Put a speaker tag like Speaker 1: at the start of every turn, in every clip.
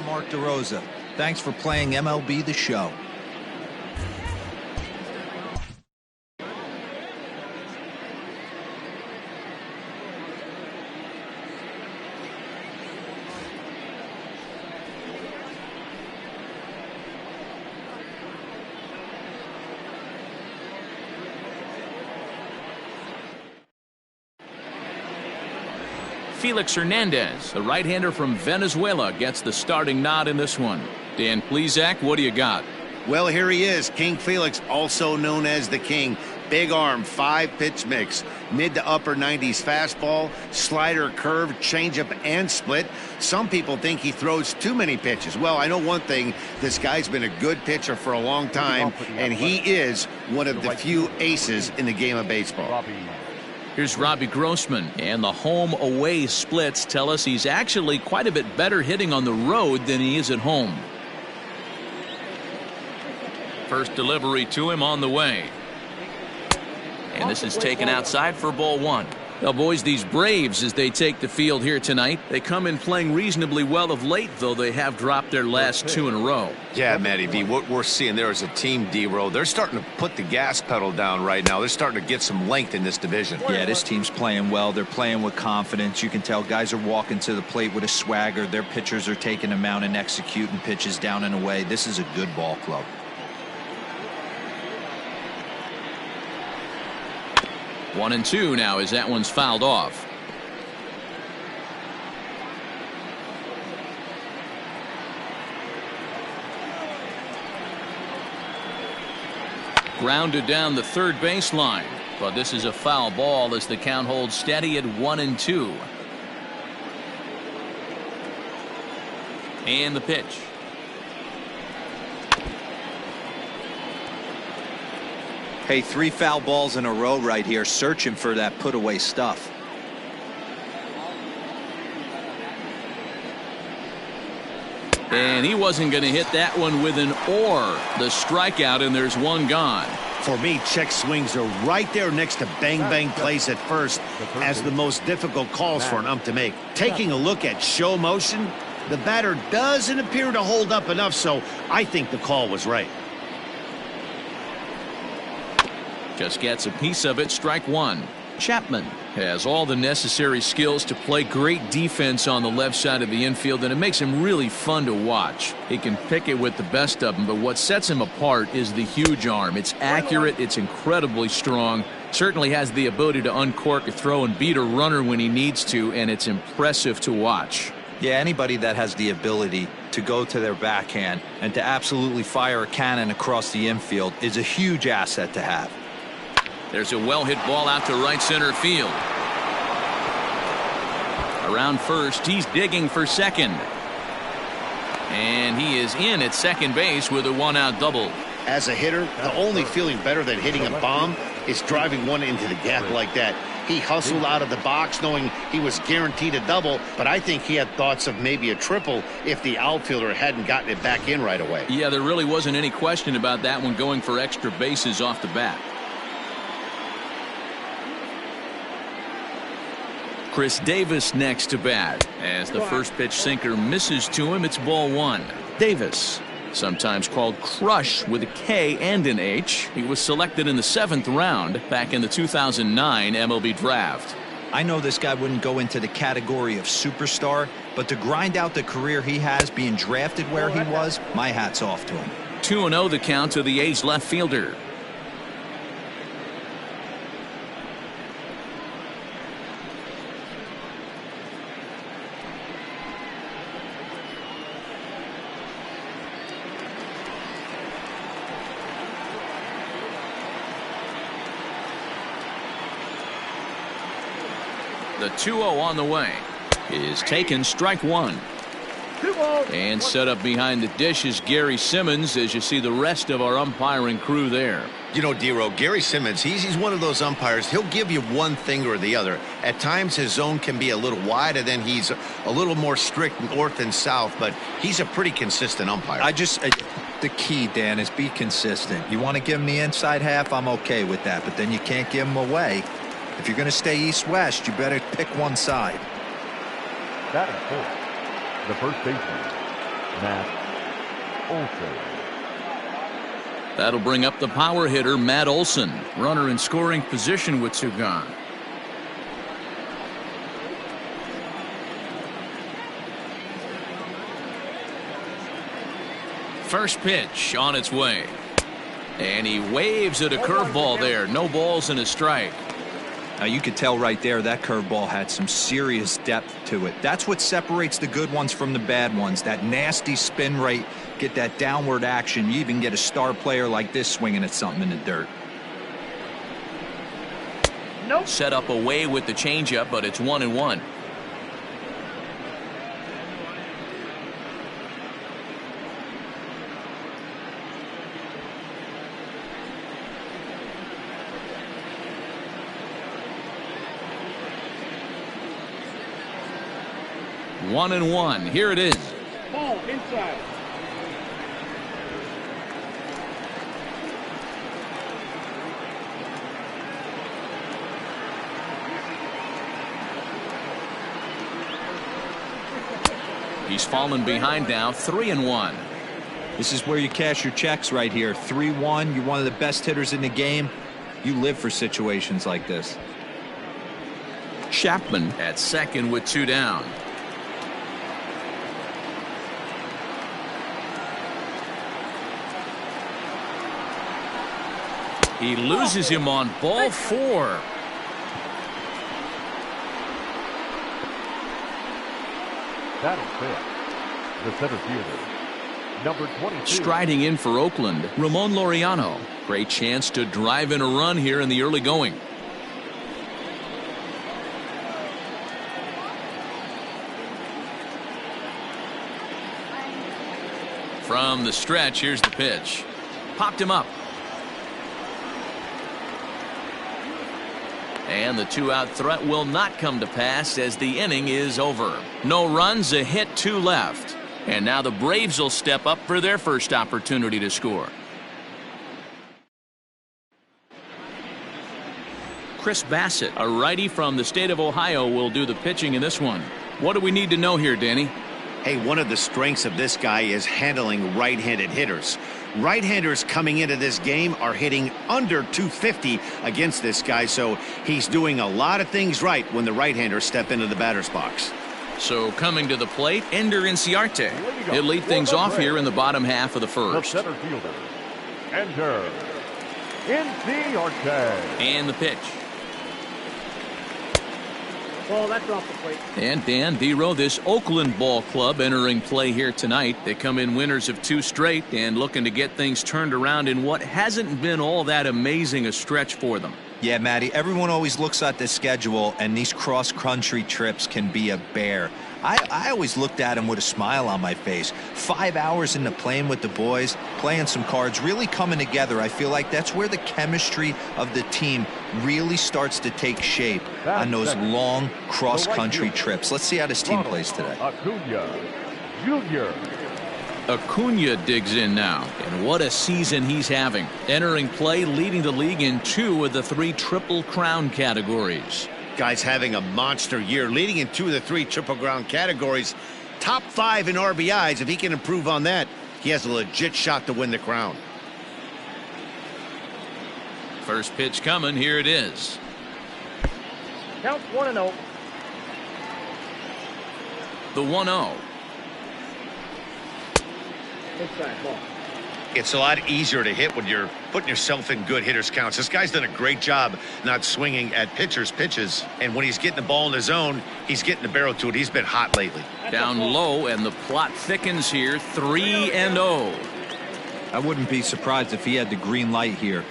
Speaker 1: Mark DeRosa. Thanks for playing MLB The Show.
Speaker 2: Felix Hernandez, the right-hander from Venezuela, gets the starting nod in this one. Dan Plesac, what do you got?
Speaker 3: Well, here he is, King Felix, also known as the King. Big arm, 5-pitch mix, mid to upper 90s fastball, slider, curve, changeup, and split. Some people think he throws too many pitches. Well, I know one thing, this guy's been a good pitcher for a long time, and he is one of the few aces in the game of baseball.
Speaker 2: Here's Robbie Grossman, and the home-away splits tell us he's actually quite a bit better hitting on the road than he is at home. First delivery to him on the way. And this is taken outside for ball one. Now, boys, these Braves, as they take the field here tonight, they come in playing reasonably well of late, though they have dropped their last 2 in a row.
Speaker 4: Yeah, Matty V, what we're seeing there is a team, D-Row. They're starting to put the gas pedal down right now. They're starting to get some length in this division.
Speaker 1: Yeah, this team's playing well. They're playing with confidence. You can tell guys are walking to the plate with a swagger. Their pitchers are taking them out and executing pitches down and away. This is a good ball club.
Speaker 2: 1-2 now as that one's fouled off. Grounded down the third baseline, but this is a foul ball as the count holds steady at 1-2. And the pitch.
Speaker 1: Hey, 3 foul balls in a row right here, searching for that put-away stuff.
Speaker 2: And he wasn't going to hit that one with an or. The strikeout, and there's one gone.
Speaker 3: For me, check swings are right there next to bang-bang plays at first as the most difficult calls for an ump to make. Taking a look at show motion, the batter doesn't appear to hold up enough, so I think the call was right.
Speaker 2: Just gets a piece of it, strike one. Chapman has all the necessary skills to play great defense on the left side of the infield, and it makes him really fun to watch. He can pick it with the best of them, but what sets him apart is the huge arm. It's accurate, it's incredibly strong, certainly has the ability to uncork a throw and beat a runner when he needs to, and it's impressive to watch.
Speaker 1: Yeah, anybody that has the ability to go to their backhand and to absolutely fire a cannon across the infield is a huge asset to have.
Speaker 2: There's a well-hit ball out to right center field. Around first, he's digging for second. And he is in at second base with a one-out double.
Speaker 3: As a hitter, the only feeling better than hitting a bomb is driving one into the gap like that. He hustled out of the box knowing he was guaranteed a double, but I think he had thoughts of maybe a triple if the outfielder hadn't gotten it back in right away.
Speaker 2: Yeah, there really wasn't any question about that one, going for extra bases off the bat. Chris Davis next to bat. As the first pitch sinker misses to him, it's ball one. Davis, sometimes called Crush with a K and an H. He was selected in the 7th round back in the 2009 MLB draft.
Speaker 1: I know this guy wouldn't go into the category of superstar, but to grind out the career he has being drafted where he was, my hat's off to him.
Speaker 2: 2-0 the count to the A's left fielder. The 2-0 on the way is taken, strike one. And set up behind the dish is Gary Simmons, as you see the rest of our umpiring crew there.
Speaker 4: You know, D-Row, Gary Simmons, he's one of those umpires. He'll give you one thing or the other. At times his zone can be a little wide, and then he's a little more strict north and south, but he's a pretty consistent umpire.
Speaker 1: The key, Dan, is be consistent. You want to give him the inside half, I'm okay with that, but then you can't give him away. If you're going to stay east-west, you better pick one side.
Speaker 5: Batting fourth, the first baseman, Matt Olson.
Speaker 2: That'll bring up the power hitter, Matt Olson. Runner in scoring position with two gone. First pitch on its way. And he waves at a curveball there. No balls and a strike.
Speaker 1: Now you could tell right there that curveball had some serious depth to it. That's what separates the good ones from the bad ones. That nasty spin rate, get that downward action. You even get a star player like this swinging at something in the dirt.
Speaker 2: Nope. Set up away with the changeup, but it's 1-1. One and one. Here it is.
Speaker 5: Ball inside.
Speaker 2: He's fallen behind now, 3-1.
Speaker 1: This is where you cash your checks right here. 3-1. You're one of the best hitters in the game. You live for situations like this.
Speaker 2: Chapman at second with two down. He loses him on ball 4.
Speaker 5: That'll fit. The center fielder, number 22.
Speaker 2: Striding in for Oakland, Ramon Laureano. Great chance to drive in a run here in the early going. From the stretch, here's the pitch. Popped him up. And the two-out threat will not come to pass as the inning is over. No runs, a hit, 2 left. And now the Braves will step up for their first opportunity to score. Chris Bassett, a righty from the state of Ohio, will do the pitching in this one. What do we need to know here, Danny?
Speaker 3: Hey, one of the strengths of this guy is handling right-handed hitters. Right-handers coming into this game are hitting under 250 against this guy, so he's doing a lot of things right when the right-handers step into the batter's box.
Speaker 2: So coming to the plate, Ender Inciarte. He'll lead things off here in the bottom half of the first.
Speaker 5: The center fielder, Ender Inciarte.
Speaker 2: And the pitch.
Speaker 6: Ball, that's off the plate.
Speaker 2: And Dan Dero, this Oakland ball club entering play here tonight. They come in winners of 2 straight and looking to get things turned around in what hasn't been all that amazing a stretch for them.
Speaker 1: Yeah, Matty, everyone always looks at the schedule, and these cross-country trips can be a bear. I always looked at them with a smile on my face. 5 hours into playing with the boys, playing some cards, really coming together. I feel like that's where the chemistry of the team really starts to take shape on those long cross-country trips. Let's see how this team plays today.
Speaker 2: Acuna digs in now, and what a season he's having. Entering play, leading the league in 2 of the 3 Triple Crown categories.
Speaker 3: Guy's having a monster year, leading in 2 of the 3 Triple Crown categories. Top 5 in RBIs. If he can improve on that, he has a legit shot to win the crown.
Speaker 2: First pitch coming. Here it is.
Speaker 6: Counts 1-0.
Speaker 2: The 1-0.
Speaker 6: Inside ball.
Speaker 3: It's a lot easier to hit when you're putting yourself in good hitters' counts. This guy's done a great job not swinging at pitchers' pitches. And when he's getting the ball in his zone, he's getting the barrel to it. He's been hot lately.
Speaker 2: Down low, and the plot thickens here. 3-0.
Speaker 1: I wouldn't be surprised if he had the green light here.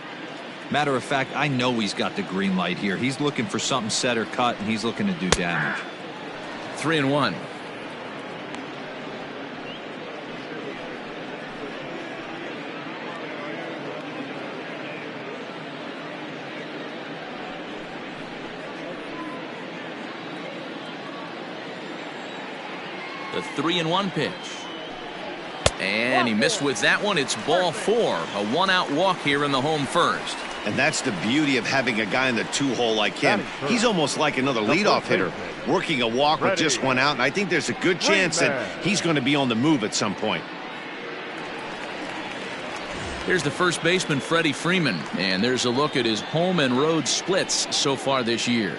Speaker 1: Matter of fact, I know he's got the green light here. He's looking for something set or cut, and he's looking to do damage.
Speaker 2: 3-1. The 3-1 pitch. And he missed with that one. It's ball 4. A 1-out walk here in the home first.
Speaker 3: And that's the beauty of having a guy in the two-hole like him. He's almost like another leadoff hitter, working a walk with just one out, and I think there's a good chance that he's going to be on the move at some point.
Speaker 2: Here's the first baseman, Freddie Freeman, and there's a look at his home and road splits so far this year.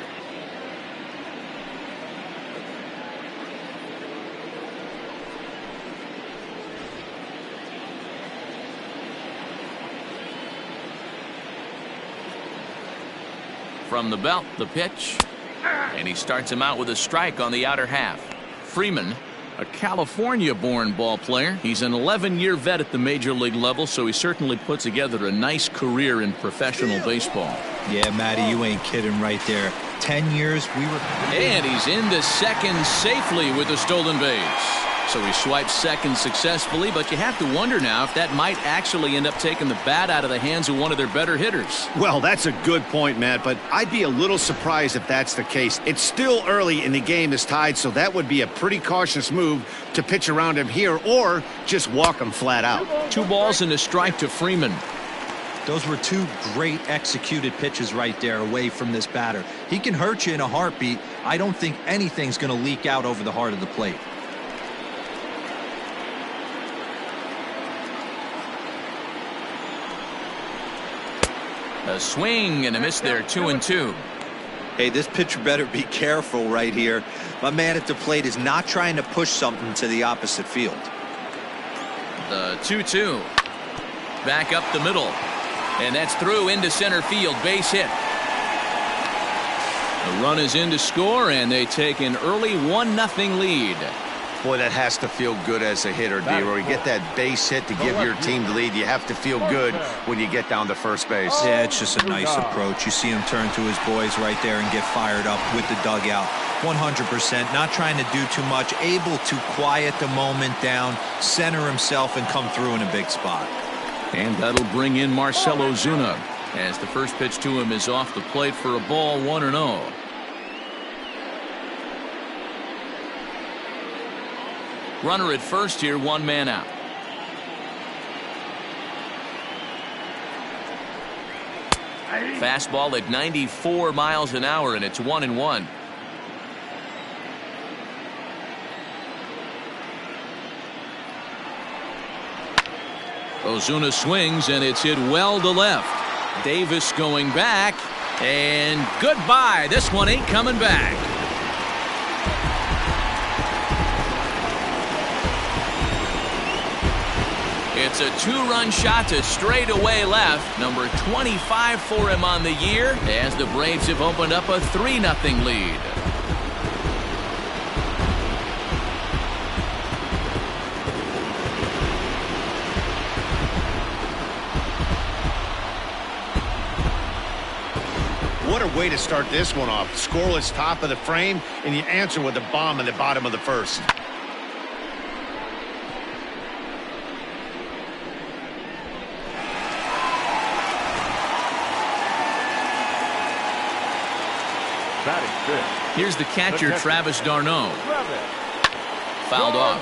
Speaker 2: From the belt, the pitch, and he starts him out with a strike on the outer half. Freeman, a California-born ball player. He's an 11-year vet at the major league level, so he certainly put together a nice career in professional baseball.
Speaker 1: Yeah, Matty, you ain't kidding right there. 10 years, we were...
Speaker 2: And he's into second safely with a stolen base. So he swipes second successfully, but you have to wonder now if that might actually end up taking the bat out of the hands of one of their better hitters.
Speaker 3: Well, that's a good point, Matt, but I'd be a little surprised if that's the case. It's still early and the game is tied, so that would be a pretty cautious move to pitch around him here or just walk him flat out.
Speaker 2: 2 balls and a strike to Freeman.
Speaker 1: Those were 2 great executed pitches right there away from this batter. He can hurt you in a heartbeat. I don't think anything's going to leak out over the heart of the plate.
Speaker 2: A swing and a miss there, 2-2.
Speaker 1: Hey, this pitcher better be careful right here. My man at the plate is not trying to push something to the opposite field.
Speaker 2: The 2-2. Back up the middle. And that's through into center field. Base hit. The run is in to score, and they take an early 1-0 lead.
Speaker 4: Boy, that has to feel good as a hitter, D-Roy. You get that base hit to give your team the lead. You have to feel good when you get down to first base.
Speaker 1: Yeah, it's just a nice approach. You see him turn to his boys right there and get fired up with the dugout. 100%, not trying to do too much, able to quiet the moment down, center himself, and come through in a big spot.
Speaker 2: And that'll bring in Marcell Ozuna as the first pitch to him is off the plate for a ball, 1-0. Runner at first here, 1 man out. Fastball at 94 miles an hour, and it's 1-1. Ozuna swings, and it's hit well to left. Davis going back, and goodbye. This one ain't coming back. It's a 2-run shot to straightaway left. Number 25 for him on the year as the Braves have opened up a 3-0 lead.
Speaker 3: What a way to start this one off. Scoreless top of the frame, and you answer with a bomb in the bottom of the first.
Speaker 2: Here's the catcher, Travis d'Arnaud. Fouled off.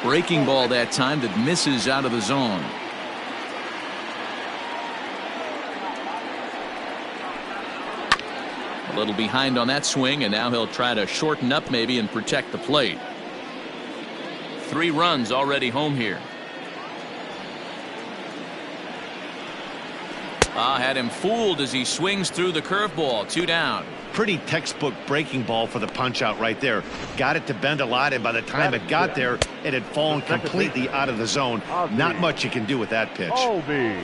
Speaker 2: Breaking ball that time that misses out of the zone. A little behind on that swing, and now he'll try to shorten up maybe and protect the plate. 3 runs already home here. Had him fooled as he swings through the curveball. 2 down.
Speaker 3: Pretty textbook breaking ball for the punch out right there. Got it to bend a lot, and by the time it got there, it had fallen completely out of the zone. Not much you can do with that pitch.
Speaker 5: ROBBIE.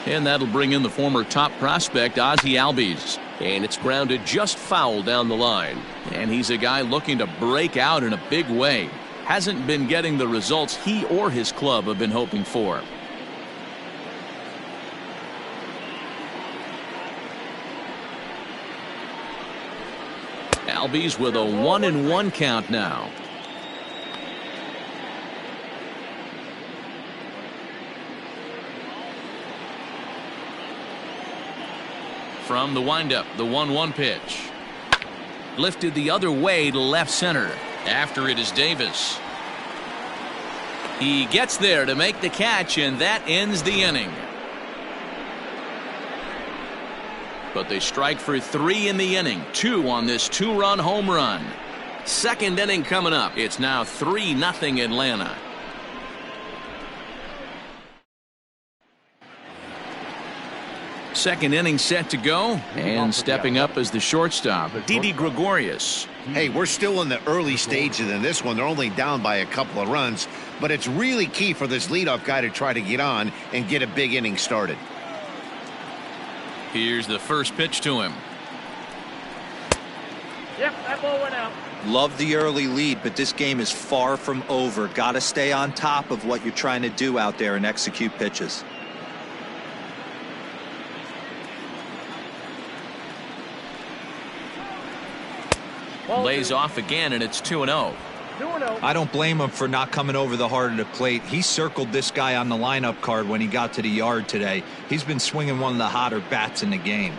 Speaker 2: And that'll bring in the former top prospect, Ozzie Albies. And it's grounded just foul down the line. And he's a guy looking to break out in a big way. Hasn't been getting the results he or his club have been hoping for. ROBBIE's with a 1-1 count now. From the windup, the 1-1 pitch. Lifted the other way to left center. After it is Davis. He gets there to make the catch, and that ends the inning. But they strike for 3 in the inning, 2 on this 2-run home run. Second inning coming up. It's now 3-0 Atlanta. Second inning set to go, and stepping up as the shortstop, Didi Gregorius.
Speaker 3: Hey, we're still in the early stages in this one. They're only down by a couple of runs, but it's really key for this leadoff guy to try to get on and get a big inning started.
Speaker 2: Here's the first pitch to him.
Speaker 6: Yep, that ball went out.
Speaker 1: Love the early lead, but this game is far from over. Got to stay on top of what you're trying to do out there and execute pitches.
Speaker 2: Lays off again, and it's 2-0.
Speaker 6: 2-0.
Speaker 1: I don't blame him for not coming over the heart of the plate. He circled this guy on the lineup card when he got to the yard today. He's been swinging one of the hotter bats in the game.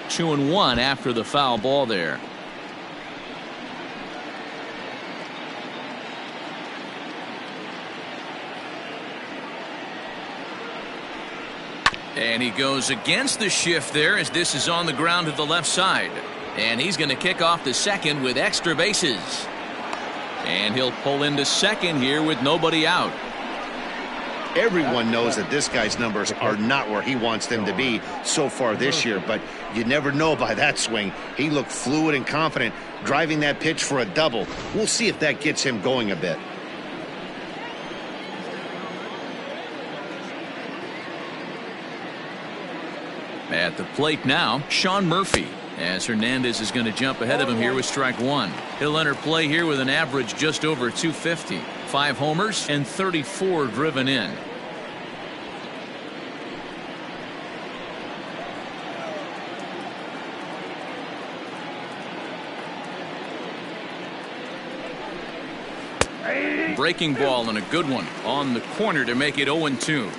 Speaker 2: Two and one after the foul ball there. And he goes against the shift there as this is on the ground to the left side. And he's going to kick off the second with extra bases. And he'll pull into second here with nobody out.
Speaker 3: Everyone knows that this guy's numbers are not where he wants them to be so far this year, but you never know by that swing. He looked fluid and confident, driving that pitch for a double. We'll see if that gets him going a bit.
Speaker 2: At the plate now, Sean Murphy, as Hernandez is going to jump ahead of him here with strike one. He'll enter play here with an average just over 250. 5 homers and 34 driven in. Breaking ball and a good one on the corner to make it 0-2.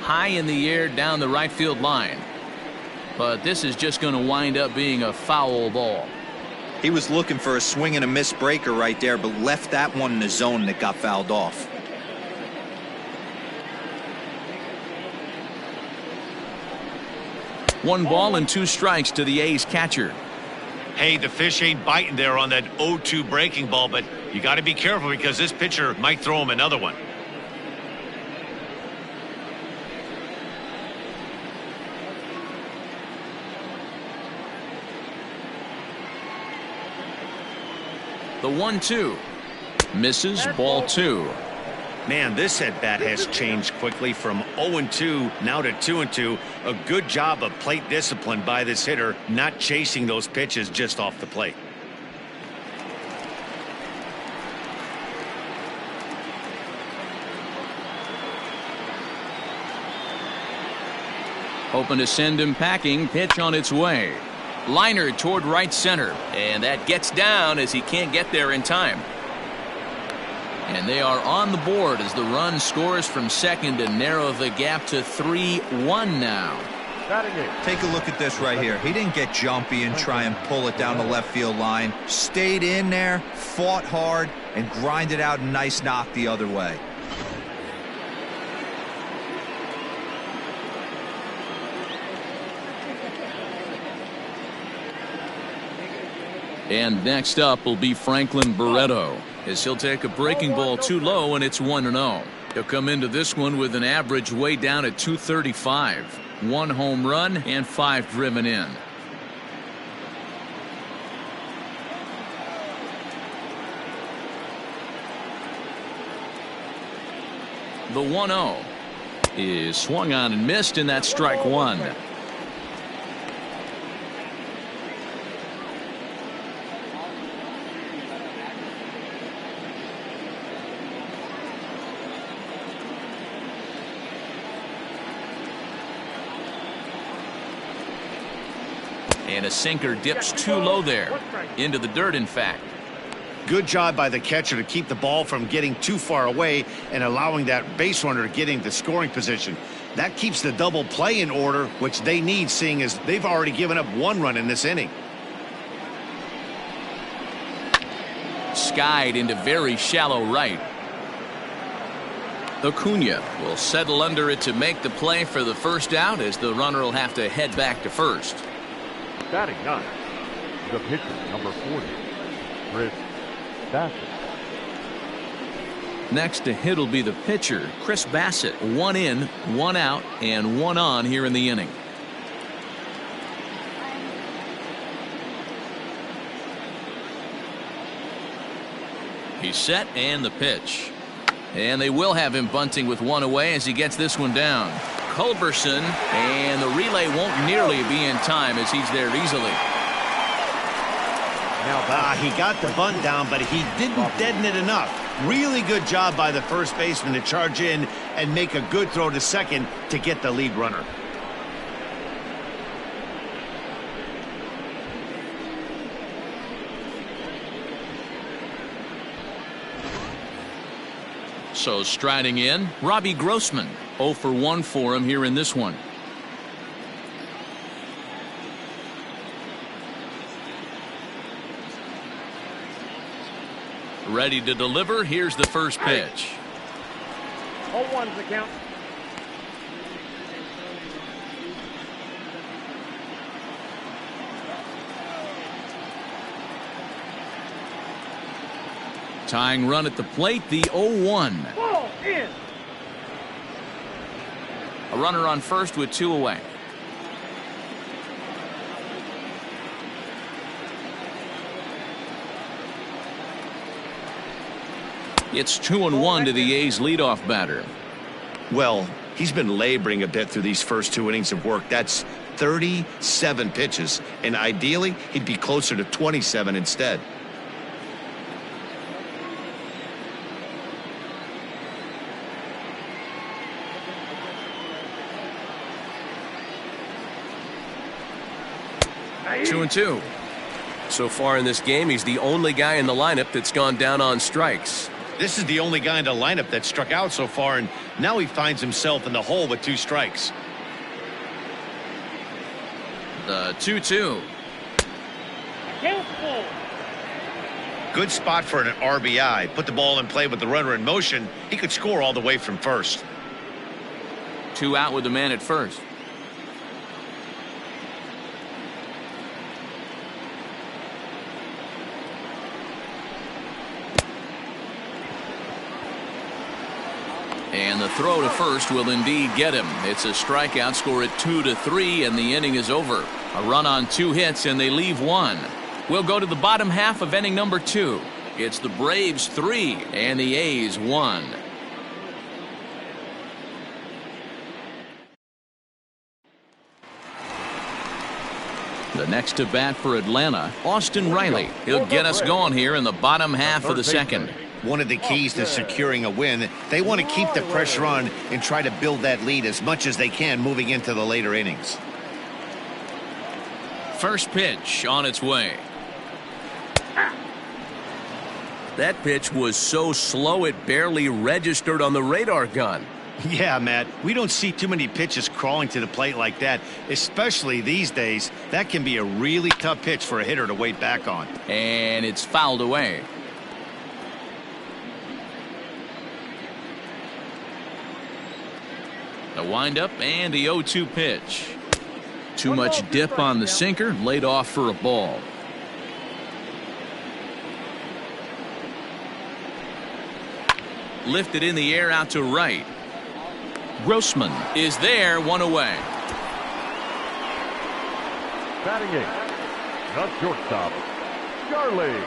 Speaker 2: High in the air down the right field line. But this is just going to wind up being a foul ball.
Speaker 1: He was looking for a swing and a miss breaker right there, but left that one in the zone that got fouled off.
Speaker 2: One ball and 2 strikes to the A's catcher.
Speaker 4: Hey, the fish ain't biting there on that 0-2 breaking ball, but you got to be careful because this pitcher might throw him another one.
Speaker 2: The 1-2 misses, ball 2.
Speaker 3: Man, this at-bat has changed quickly from 0-2 now to 2-2. A good job of plate discipline by this hitter, not chasing those pitches just off the plate.
Speaker 2: Hoping to send him packing. Pitch on its way. Liner toward right center, and that gets down as he can't get there in time. And they are on the board as the run scores from second to narrow the gap to 3-1 now.
Speaker 1: Take a look at this right here. He didn't get jumpy and try and pull it down the left field line. Stayed in there, fought hard, and grinded out a nice knock the other way.
Speaker 2: And next up will be Franklin Barreto, as he'll take a breaking ball too low, and it's 1-0. He'll come into this one with an average way down at 235. 1 home run and 5 driven in. The 1-0 is swung on and missed, and that's strike one. And a sinker dips too low there. Into the dirt, in fact.
Speaker 3: Good job by the catcher to keep the ball from getting too far away and allowing that base runner to get into scoring position. That keeps the double play in order, which they need, seeing as they've already given up 1 run in this inning.
Speaker 2: Skied into very shallow right. Acuna will settle under it to make the play for the first out, as the runner will have to head back to first.
Speaker 5: Batting 9, the pitcher, number 40, Chris BASSITT.
Speaker 2: Next to hit will be the pitcher, Chris BASSITT. 1 in, 1 out, and 1 on here in the inning. He's set, and the pitch. And they will have him bunting with 1 away as he gets this one down. Culberson, and the relay won't nearly be in time as he's there easily.
Speaker 3: He got the bunt down, but he didn't deaden it enough. Really good job by the first baseman to charge in and make a good throw to second to get the lead runner.
Speaker 2: So striding in, Robbie Grossman. 0 for 1 for him here in this one. Ready to deliver. Here's the first pitch.
Speaker 6: 0-1's the count.
Speaker 2: Tying run at the plate, the 0-1.
Speaker 6: Ball in.
Speaker 2: A runner on first with 2 away. It's 2-1 to the A's leadoff batter.
Speaker 4: Well, he's been laboring a bit through these first 2 innings of work. That's 37 pitches, and ideally he'd be closer to 27 instead.
Speaker 2: Two and two.
Speaker 7: So far in this game, he's the only guy in the lineup that's gone down on strikes.
Speaker 4: This is the only guy in the lineup that struck out so far, and now he finds himself in the hole with 2 strikes.
Speaker 2: The 2-2.
Speaker 6: Count full.
Speaker 4: Good spot for an RBI. Put the ball in play with the runner in motion. He could score all the way from first.
Speaker 2: 2 out with the man at first. And the throw to first will indeed get him. It's a strikeout, score at 2-3, and the inning is over. A run on 2 hits, and they leave 1. We'll go to the bottom half of inning number 2. It's the Braves 3 and the A's 1. The next to bat for Atlanta, Austin Riley. He'll get us going here in the bottom half of the second.
Speaker 3: One of the keys to securing a win, they want to keep the pressure on and try to build that lead as much as they can moving into the later innings.
Speaker 2: First pitch on its way.
Speaker 7: That pitch was so slow it barely registered on the radar gun.
Speaker 3: Yeah, Matt, we don't see too many pitches crawling to the plate like that, especially these days. That can be a really tough pitch for a hitter to wait back on.
Speaker 2: And it's fouled away. The windup and the 0-2 pitch. Too much dip on the sinker, laid off for a ball. Lifted in the air out to right. Grossman is there, 1 away.
Speaker 5: Batting 8, the shortstop, Charlie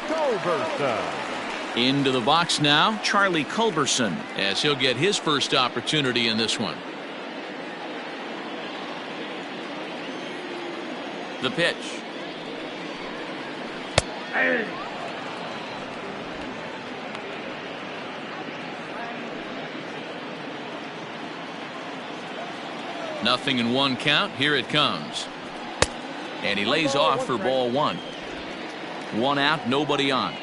Speaker 5: Culberson.
Speaker 2: Into the box now, Charlie Culberson, as he'll get his first opportunity in this one. The pitch. Nothing in 1 count. Here it comes. And he lays off for ball one. One out, nobody on.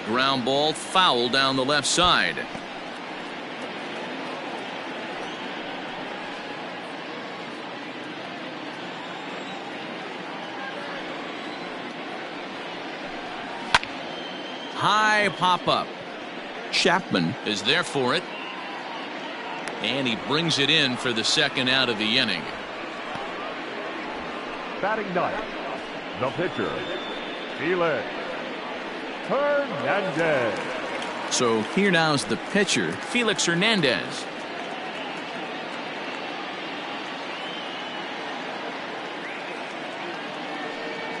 Speaker 2: Ground ball, foul down the left side. High pop up. Chapman is there for it. And he brings it in for the second out of the inning.
Speaker 5: Batting ninth, the pitcher, Felix Hernandez.
Speaker 2: So here now's the pitcher, Felix Hernandez.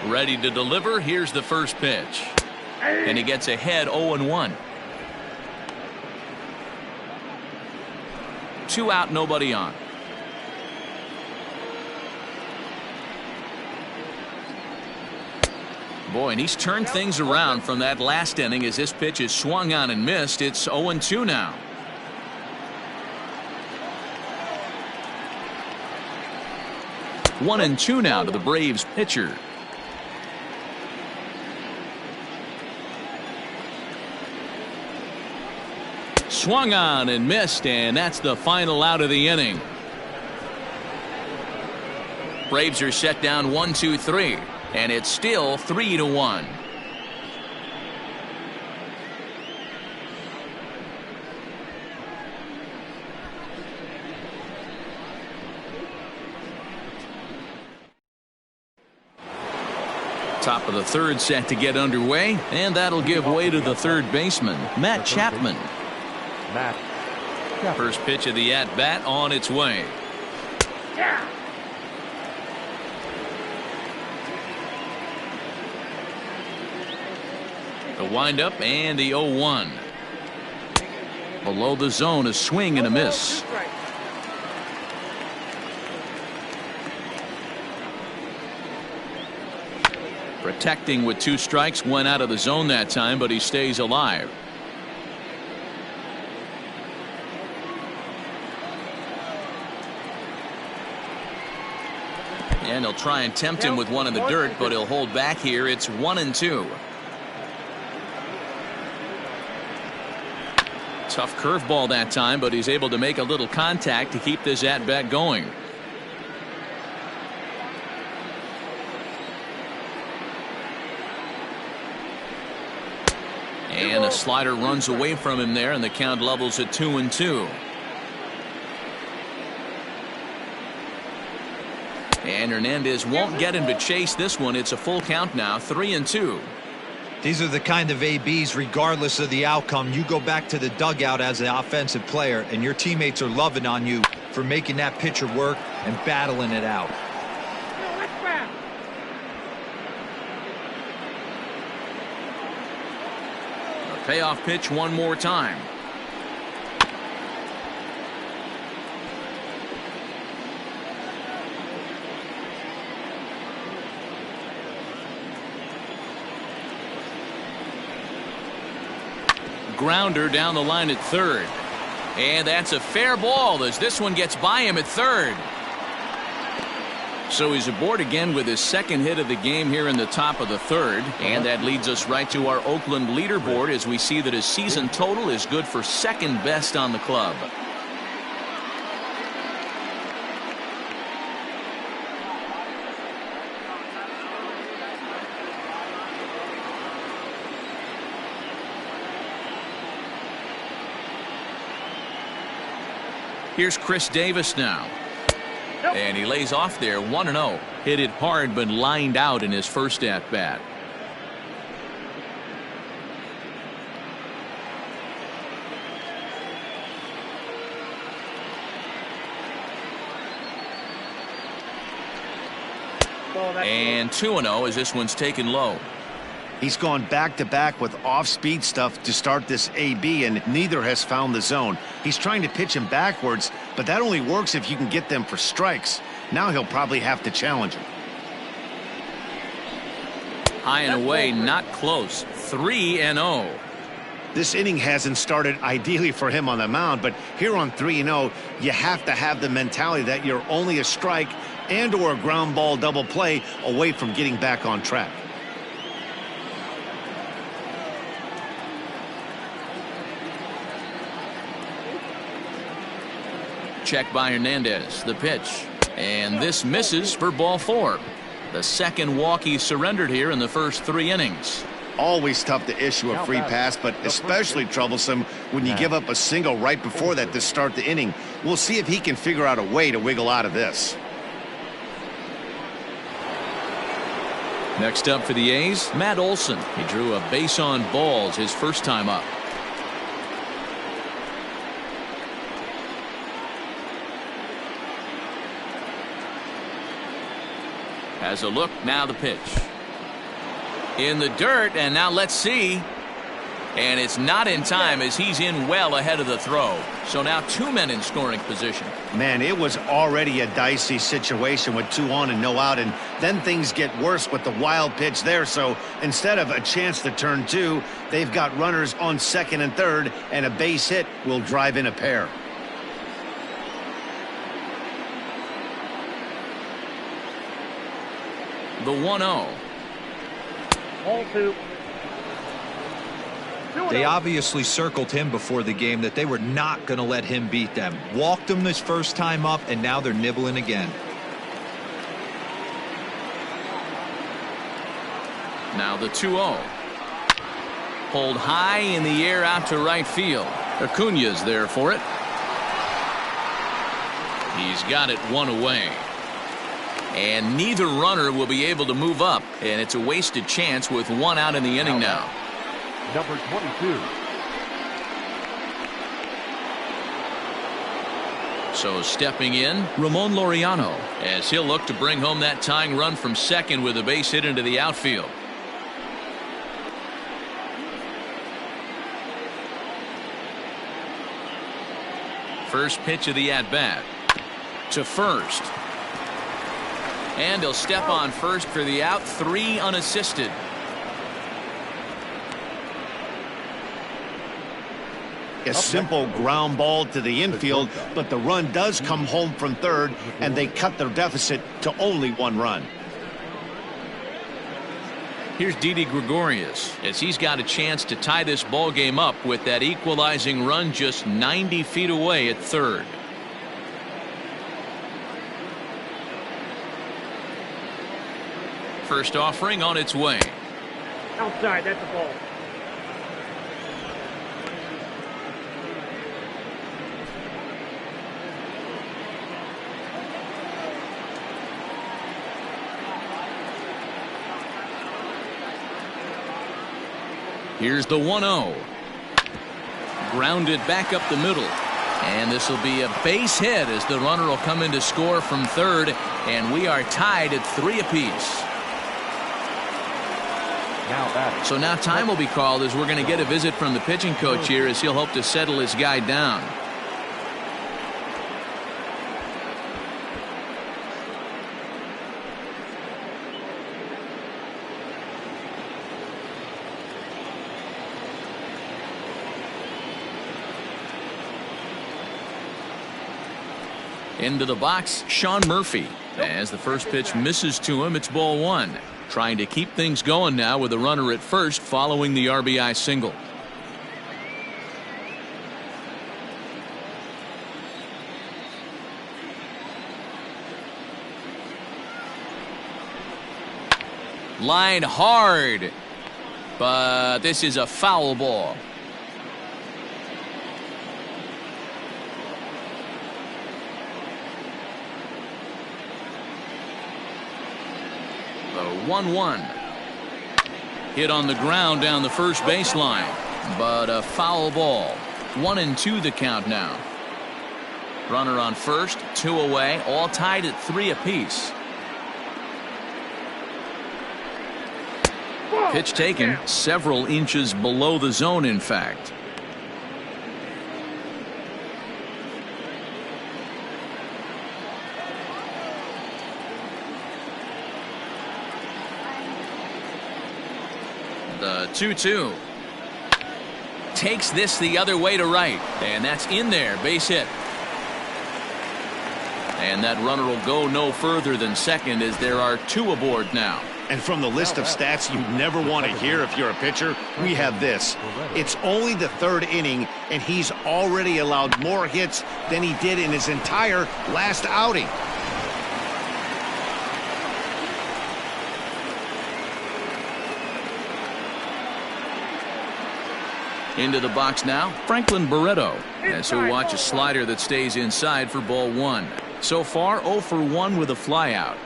Speaker 2: Ready to deliver. Here's the first pitch. And he gets ahead 0-1. 2 out, nobody on. Boy, and he's turned things around from that last inning as this pitch is swung on and missed. It's 0-2 now. One and two now to the Braves pitcher. Swung on and missed, and that's the final out of the inning. Braves are set down 1-2-3, and it's still 3-1. Top of the third set to get underway, and that'll give way to the third baseman, Matt Chapman. First pitch of the at-bat on its way. The windup and the 0-1. Below the zone, a swing and a miss. Protecting with 2 strikes, went out of the zone that time, but he stays alive. And he'll try and tempt him with one in the dirt, but he'll hold back here. It's 1-2. Tough curveball that time, but he's able to make a little contact to keep this at-bat going. And a slider runs away from him there, and the count levels at 2-2. And Hernandez won't get him to chase this one. It's a full count now, 3-2.
Speaker 1: These are the kind of ABs, regardless of the outcome, you go back to the dugout as an offensive player, and your teammates are loving on you for making that pitcher work and battling it out.
Speaker 2: A payoff pitch one more time. Grounder down the line at third. And that's a fair ball as this one gets by him at third. So he's aboard again with his second hit of the game here in the top of the third. And that leads us right to our Oakland leaderboard as we see that his season total is good for second best on the club. Here's Chris Davis now. And he lays off there, 1-0. Hit it hard, but lined out in his first at-bat. And 2-0 as this one's taken low.
Speaker 3: He's gone back-to-back with off-speed stuff to start this AB, and neither has found the zone. He's trying to pitch him backwards, but that only works if you can get them for strikes. Now he'll probably have to challenge him.
Speaker 2: High and away, not close. 3-0.
Speaker 3: This inning hasn't started ideally for him on the mound, but here on 3-0, you have to have the mentality that you're only a strike and or a ground ball double play away from getting back on track.
Speaker 2: Check by Hernandez. The pitch. And this misses for ball 4. The second walk he surrendered here in the first 3 innings.
Speaker 3: Always tough to issue a free pass, but especially troublesome when you give up a single right before that to start the inning. We'll see if he can figure out a way to wiggle out of this.
Speaker 2: Next up for the A's, Matt Olson. He drew a base on balls his first time up. Has a look, now the pitch. In the dirt, and now let's see. And it's not in time as he's in well ahead of the throw. So now 2 men in scoring position.
Speaker 3: Man, it was already a dicey situation with 2 on and no out, and then things get worse with the wild pitch there. So instead of a chance to turn 2, they've got runners on second and third, and a base hit will drive in a pair.
Speaker 2: The 1-0.
Speaker 6: Ball 2.
Speaker 1: They obviously circled him before the game that they were not going to let him beat them. Walked him this first time up, and now they're nibbling again.
Speaker 2: Now the 2-0. Pulled high in the air out to right field. Acuña's there for it. He's got it 1 away. And neither runner will be able to move up. And it's a wasted chance with 1 out in the inning now.
Speaker 5: Number 22.
Speaker 2: So stepping in, Ramon Laureano, as he'll look to bring home that tying run from second with a base hit into the outfield. First pitch of the at-bat. To first. And he'll step on first for the out, 3 unassisted.
Speaker 3: A simple ground ball to the infield, but the run does come home from third, and they cut their deficit to only 1 run.
Speaker 2: Here's Didi Gregorius as he's got a chance to tie this ball game up with that equalizing run just 90 feet away at third. First offering on its way.
Speaker 6: Outside, that's a ball.
Speaker 2: Here's the 1-0. Grounded back up the middle. And this will be a base hit as the runner will come in to score from third. And we are tied at 3 apiece. So now time will be called as we're going to get a visit from the pitching coach here as he'll hope to settle his guy down. Into the box, Sean Murphy. As the first pitch misses to him, it's ball 1. Trying to keep things going now with a runner at first following the RBI single. Line hard, but this is a foul ball. The 1-1. Hit on the ground down the first baseline, but a foul ball. 1-2 the count now. Runner on first, 2 away, all tied at 3 apiece. Pitch taken several inches below the zone, in fact. The 2-2. takes this the other way to right. And that's in there, base hit. And that runner will go no further than second as there are 2 aboard now.
Speaker 3: And from the list of stats you never want to hear if you're a pitcher, we have this. It's only the 3rd inning, and he's already allowed more hits than he did in his entire last outing.
Speaker 2: Into the box now, Franklin Barreto, as he'll watch a slider that stays inside for ball 1. So far, 0 for 1 with a flyout.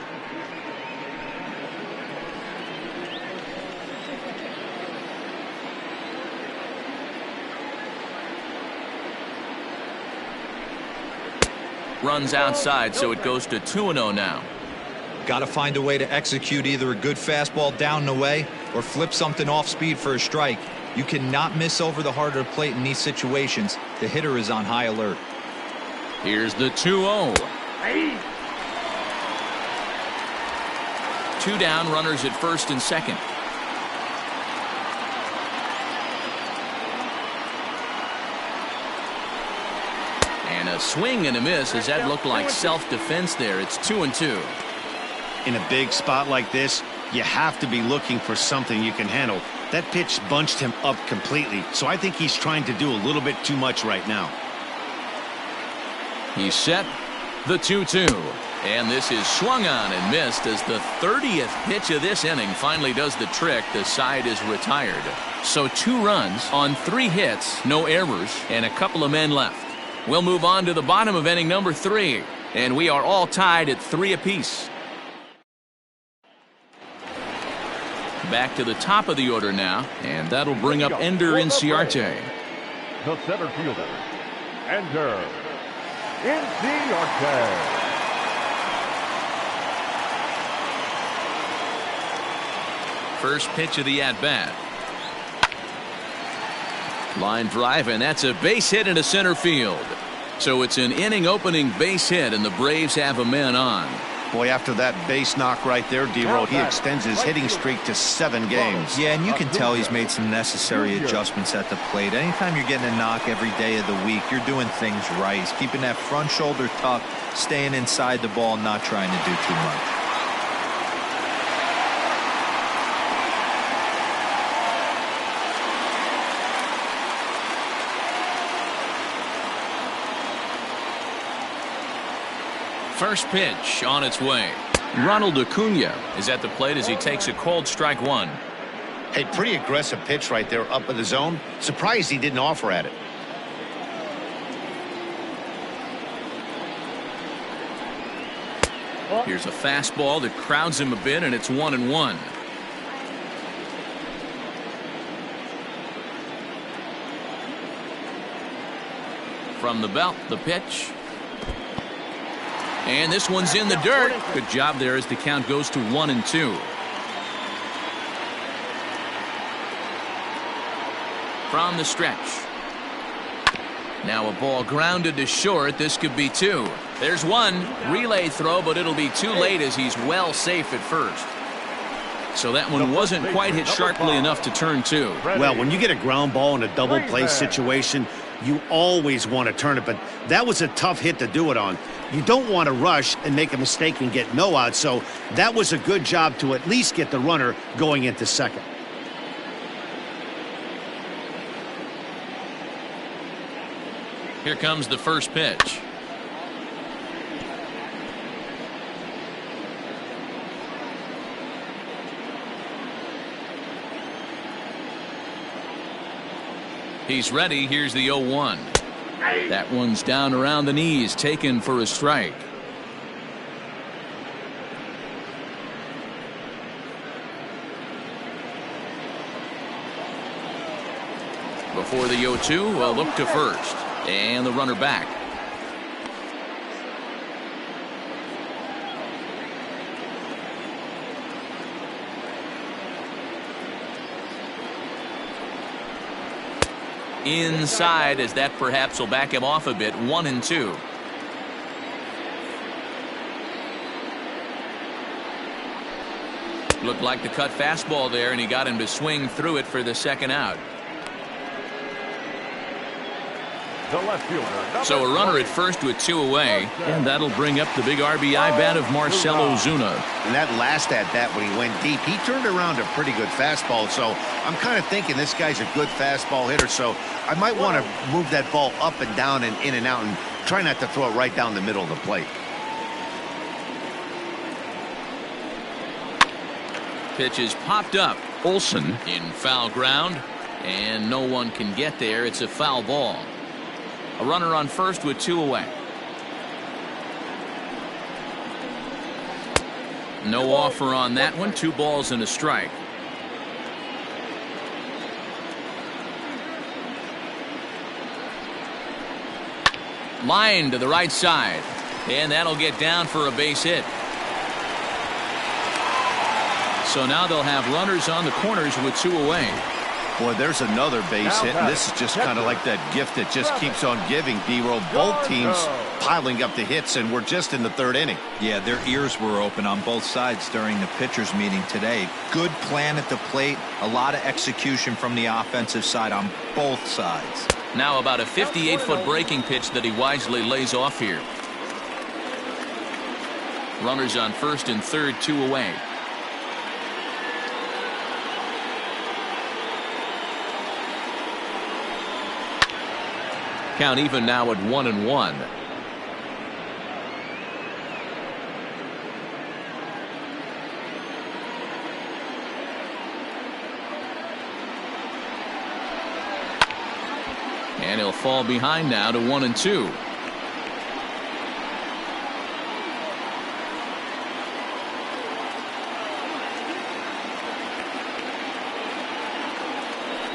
Speaker 2: Runs outside, so it goes to 2-0 now.
Speaker 1: Got to find a way to execute either a good fastball down and away or flip something off speed for a strike. You cannot miss over the heart of the plate in these situations. The hitter is on high alert.
Speaker 2: Here's the 2-0. 2 down, runners at first and second. And a swing and a miss, as that looked like self-defense there. It's 2-2.
Speaker 3: In a big spot like this, you have to be looking for something you can handle. That pitch bunched him up completely, so I think he's trying to do a little bit too much right now.
Speaker 2: He's set, the 2-2. And this is swung on and missed as the 30th pitch of this inning finally does the trick. The side is retired. So 2 runs on 3 hits, no errors, and a couple of men left. We'll move on to the bottom of inning number 3, and we are all tied at 3 apiece. Back to the top of the order now, and that'll bring up Ender Inciarte.
Speaker 5: The center fielder, Ender Inciarte.
Speaker 2: First pitch of the at-bat. Line drive, and that's a base hit into center field. So it's an inning-opening base hit, and the Braves have a man on.
Speaker 3: Boy, after that base knock right there, D-Roll, he extends his hitting streak to 7 games.
Speaker 1: Yeah, and you can tell he's made some necessary adjustments at the plate. Anytime you're getting a knock every day of the week, you're doing things right. He's keeping that front shoulder tucked, staying inside the ball, not trying to do too much.
Speaker 2: First pitch on its way. Ronald Acuna is at the plate as he takes a cold strike 1.
Speaker 3: Hey, pretty aggressive pitch right there up in the zone. Surprised he didn't offer at it.
Speaker 2: Here's a fastball that crowds him a bit, and it's 1-1. From the belt, the pitch. And this one's in the dirt. Good job there as the count goes to 1-2. From the stretch. Now a ball grounded to short. This could be 2. There's 1. Relay throw, but it'll be too late as he's well safe at first. So that one wasn't quite hit sharply enough to turn 2.
Speaker 3: Well, when you get a ground ball in a double play situation, you always want to turn it, but that was a tough hit to do it on. You don't want to rush and make a mistake and get no out, so that was a good job to at least get the runner going into second.
Speaker 2: Here comes the first pitch. He's ready. Here's the 0-1. That one's down around the knees, taken for a strike. Before the 0-2, a look to first. And the runner back. Inside, as that perhaps will back him off a bit. 1-2. Looked like the cut fastball there, and he got him to swing through it for the second out.
Speaker 5: The left fielder.
Speaker 2: So a runner at first with 2 away, and that'll bring up the big RBI bat of Marcell Ozuna.
Speaker 3: And that last at-bat when he went deep, he turned around a pretty good fastball. So I'm kind of thinking this guy's a good fastball hitter. So I might want to move that ball up and down and in and out and try not to throw it right down the middle of the plate.
Speaker 2: Pitch is popped up. Olsen in foul ground, and no one can get there. It's a foul ball. A runner on first with 2 away. No offer on that one. 2 balls and a strike. Line to the right side, and that'll get down for a base hit. So now they'll have runners on the corners with 2 away.
Speaker 4: Boy, there's another base hit, and this is just kind of like that gift that just keeps on giving, D-Roll. Both teams piling up the hits, and we're just in the 3rd inning.
Speaker 1: Yeah, their ears were open on both sides during the pitchers meeting today. Good plan at the plate, a lot of execution from the offensive side on both sides.
Speaker 2: Now about a 58-foot breaking pitch that he wisely lays off here. Runners on first and third, 2 away. Count even now at 1-1. And he'll fall behind now to 1-2.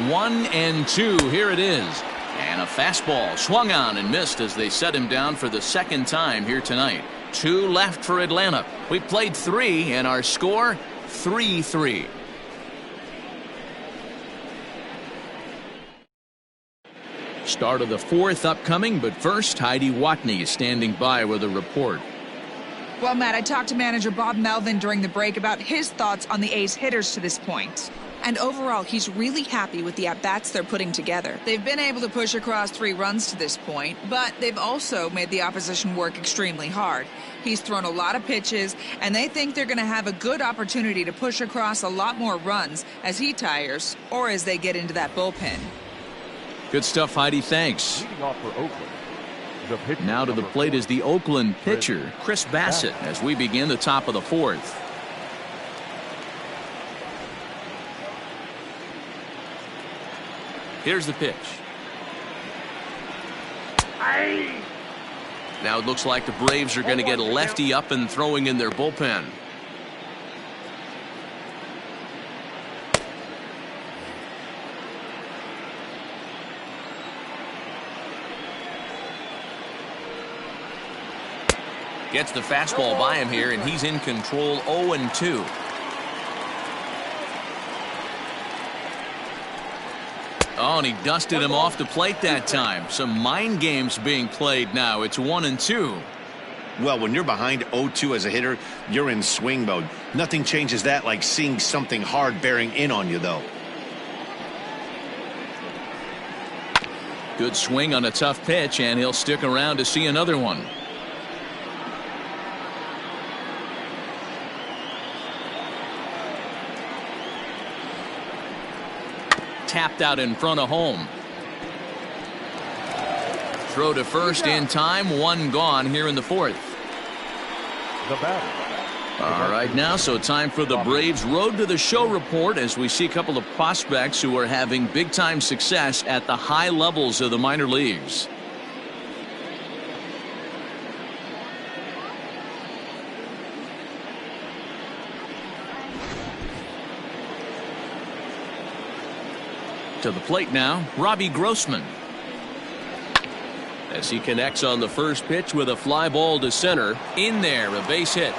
Speaker 2: One and two. Here it is. And a fastball swung on and missed as they set him down for the 2nd time here tonight. 2 left for Atlanta. We played 3 and our score 3-3. Start of the 4th upcoming, but first Heidi Watney is standing by with a report.
Speaker 8: Well, Matt, I talked to manager Bob Melvin during the break about his thoughts on the A's hitters to this point. And overall, he's really happy with the at-bats they're putting together. They've been able to push across 3 runs to this point, but they've also made the opposition work extremely hard. He's thrown a lot of pitches, and they think they're going to have a good opportunity to push across a lot more runs as he tires or as they get into that bullpen.
Speaker 2: Good stuff, Heidi. Thanks. Now to the plate is the Oakland pitcher, Chris Bassett, as we begin the top of the 4th. Here's the pitch. Now it looks like the Braves are going to get a lefty up and throwing in their bullpen. Gets the fastball by him here, and he's in control. 0-2. Oh, and he dusted him off the plate that time. Some mind games being played now. It's 1-2.
Speaker 3: Well, when you're behind 0-2 as a hitter, you're in swing mode. Nothing changes that like seeing something hard bearing in on you, though.
Speaker 2: Good swing on a tough pitch, and he'll stick around to see another one. Tapped out in front of home. Throw to first in time. 1 gone here in the 4th. All right, now so time for the Braves Road to the Show report as we see a couple of prospects who are having big time success at the high levels of the minor leagues. To the plate now, Robbie Grossman. As he connects on the first pitch with a fly ball to center. In there, a base hit.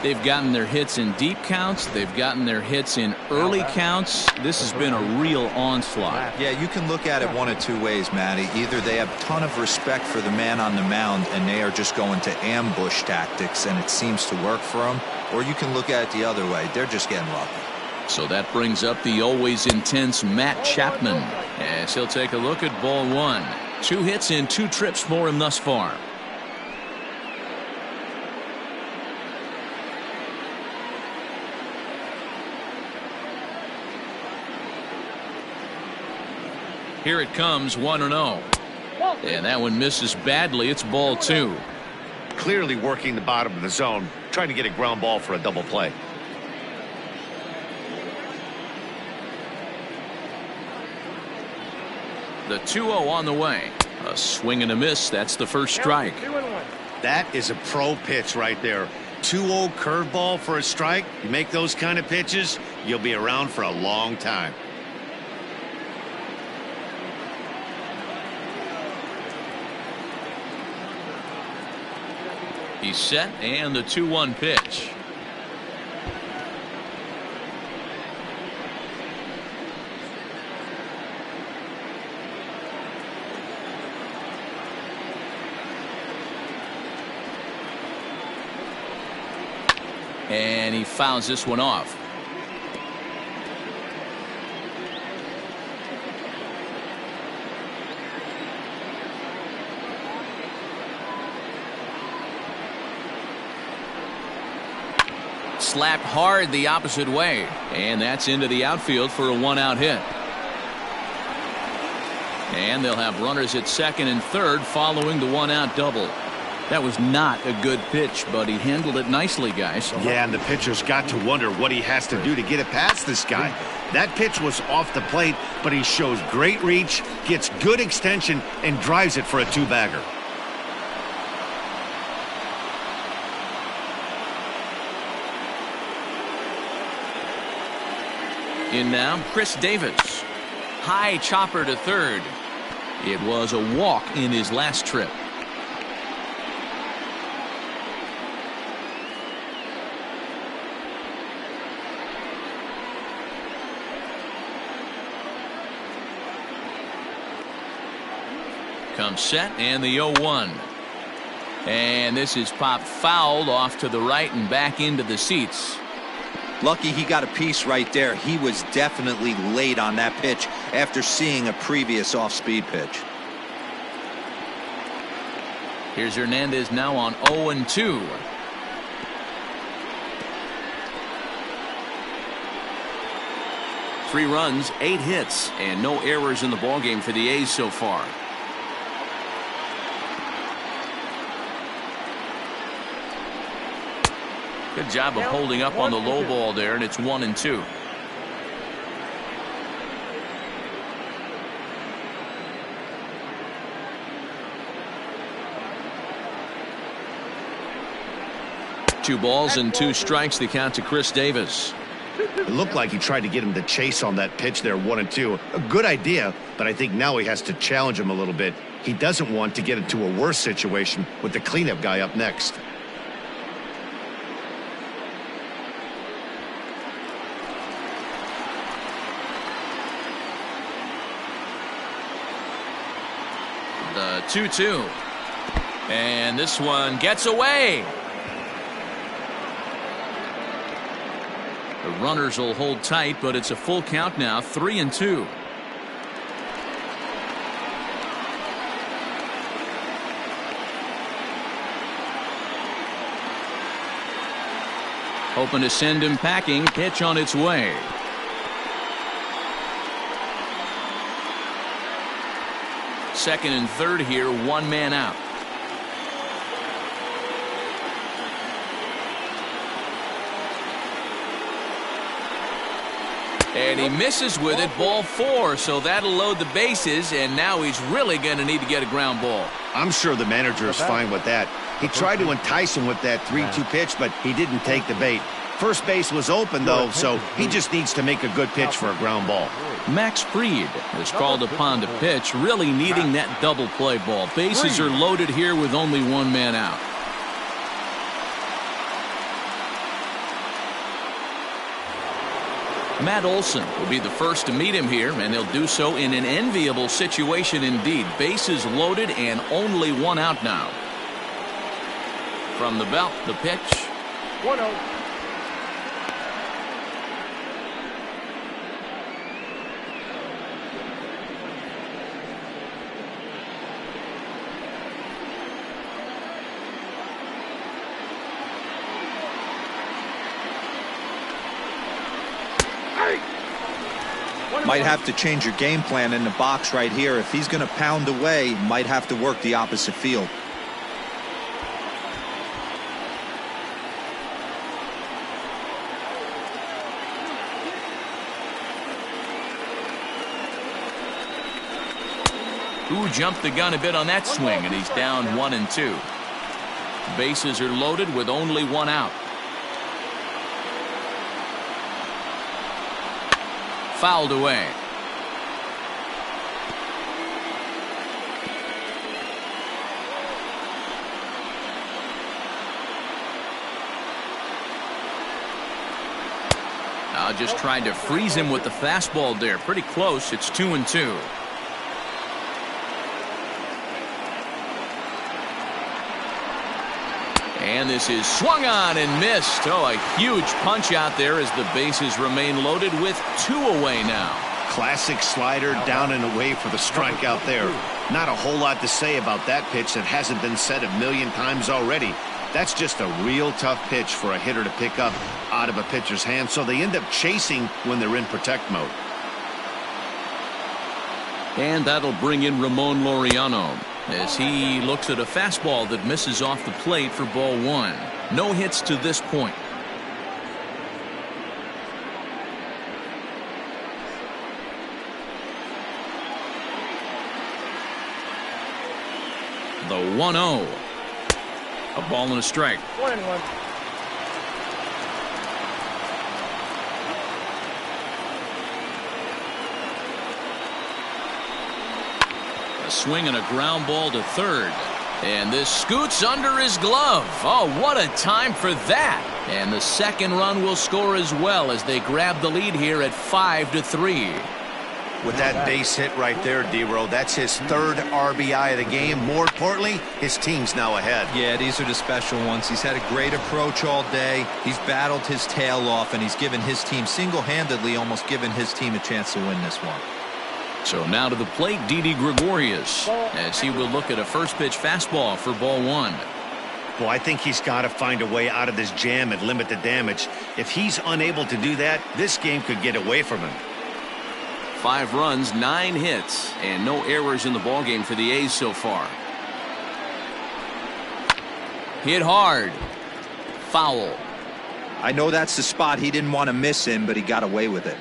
Speaker 2: They've gotten their hits in deep counts. They've gotten their hits in early counts. This has been a real onslaught.
Speaker 1: Yeah, you can look at it one of 2 ways, Matty. Either they have a ton of respect for the man on the mound and they are just going to ambush tactics and it seems to work for them, or you can look at it the other way. They're just getting lucky.
Speaker 2: So that brings up the always intense Matt Chapman, as he'll take a look at ball one. 2 hits and 2 trips for him thus far. Here it comes, 1-0. And that one misses badly. It's ball 2.
Speaker 4: Clearly working the bottom of the zone, trying to get a ground ball for a double play.
Speaker 2: The 2-0 on the way. A swing and a miss. That's the first strike.
Speaker 6: 2-1.
Speaker 3: That is a pro pitch right there. 2-0 curveball for a strike. You make those kind of pitches, you'll be around for a long time.
Speaker 2: He's set, and the 2-1 pitch. And he fouls this one off. Slapped hard the opposite way, and that's into the outfield for a 1-out hit. And they'll have runners at second and third following the 1-out double. That was not a good pitch, but he handled it nicely, guys.
Speaker 3: Yeah, and the pitcher's got to wonder what he has to do to get it past this guy. That pitch was off the plate, but he shows great reach, gets good extension, and drives it for a 2-bagger.
Speaker 2: In now, Chris Davis. High chopper to third. It was a walk in his last trip. Comes set, and the 0-1. And this is popped fouled off to the right and back into the seats.
Speaker 1: Lucky he got a piece right there. He was definitely late on that pitch after seeing a previous off-speed pitch.
Speaker 2: Here's Hernandez now on 0-2. Three runs, 8 hits, and no errors in the ballgame for the A's so far. Good job of holding up on the low ball there, and it's 1-2. Two balls and 2 strikes, the count to Chris Davis.
Speaker 3: It looked like he tried to get him to chase on that pitch there, 1-2. A good idea, but I think now he has to challenge him a little bit. He doesn't want to get into a worse situation with the cleanup guy up next.
Speaker 2: The 2-2. And this one gets away. The runners will hold tight, but it's a full count now, 3-2. Hoping to send him packing. Pitch on its way. Second and third here, 1 man out. And he misses with it, ball 4, so that'll load the bases, and now he's really going to need to get a ground ball.
Speaker 3: I'm sure the manager is fine with that. He tried to entice him with that 3-2 pitch, but he didn't take the bait. First base was open, though, so he just needs to make a good pitch for a ground ball.
Speaker 2: Max Fried is called upon to pitch, really needing that double play ball. Bases are loaded here with only 1 man out. Matt Olson will be the first to meet him here, and he'll do so in an enviable situation indeed. Bases loaded and only 1 out now. From the belt, the pitch.
Speaker 6: 1-0.
Speaker 1: Might have to change your game plan in the box right here. If he's going to pound away, might have to work the opposite field.
Speaker 2: Who jumped the gun a bit on that swing, and he's down 1-2. Bases are loaded with only one out. Fouled away. Now just trying to freeze him with the fastball there. Pretty close. It's 2-2. And this is swung on and missed. Oh, a huge punch out there as the bases remain loaded with 2 away now.
Speaker 3: Classic slider down and away for the strikeout there. Not a whole lot to say about that pitch that hasn't been said a million times already. That's just a real tough pitch for a hitter to pick up out of a pitcher's hand, so they end up chasing when they're in protect mode.
Speaker 2: And that'll bring in Ramon Laureano as he looks at a fastball that misses off the plate for ball 1. No hits to this point. The 1-0. A ball and a strike.
Speaker 6: 1-1.
Speaker 2: A swing and a ground ball to third. And this scoots under his glove. Oh, what a time for that. And the second run will score as well as they grab the lead here at 5-3.
Speaker 4: With that base hit right there, D-Row, that's his 3rd RBI of the game. More importantly, his team's now ahead.
Speaker 1: Yeah, these are the special ones. He's had a great approach all day. He's battled his tail off, and he's given his team single-handedly, almost given his team a chance to win this one.
Speaker 2: So now to the plate, Didi Gregorius, as he will look at a first pitch fastball for ball 1.
Speaker 3: Well, I think he's got to find a way out of this jam and limit the damage. If he's unable to do that, this game could get away from him.
Speaker 2: 5 runs, 9 hits, and no errors in the ballgame for the A's so far. Hit hard. Foul.
Speaker 1: I know that's the spot he didn't want to miss in, but he got away with it.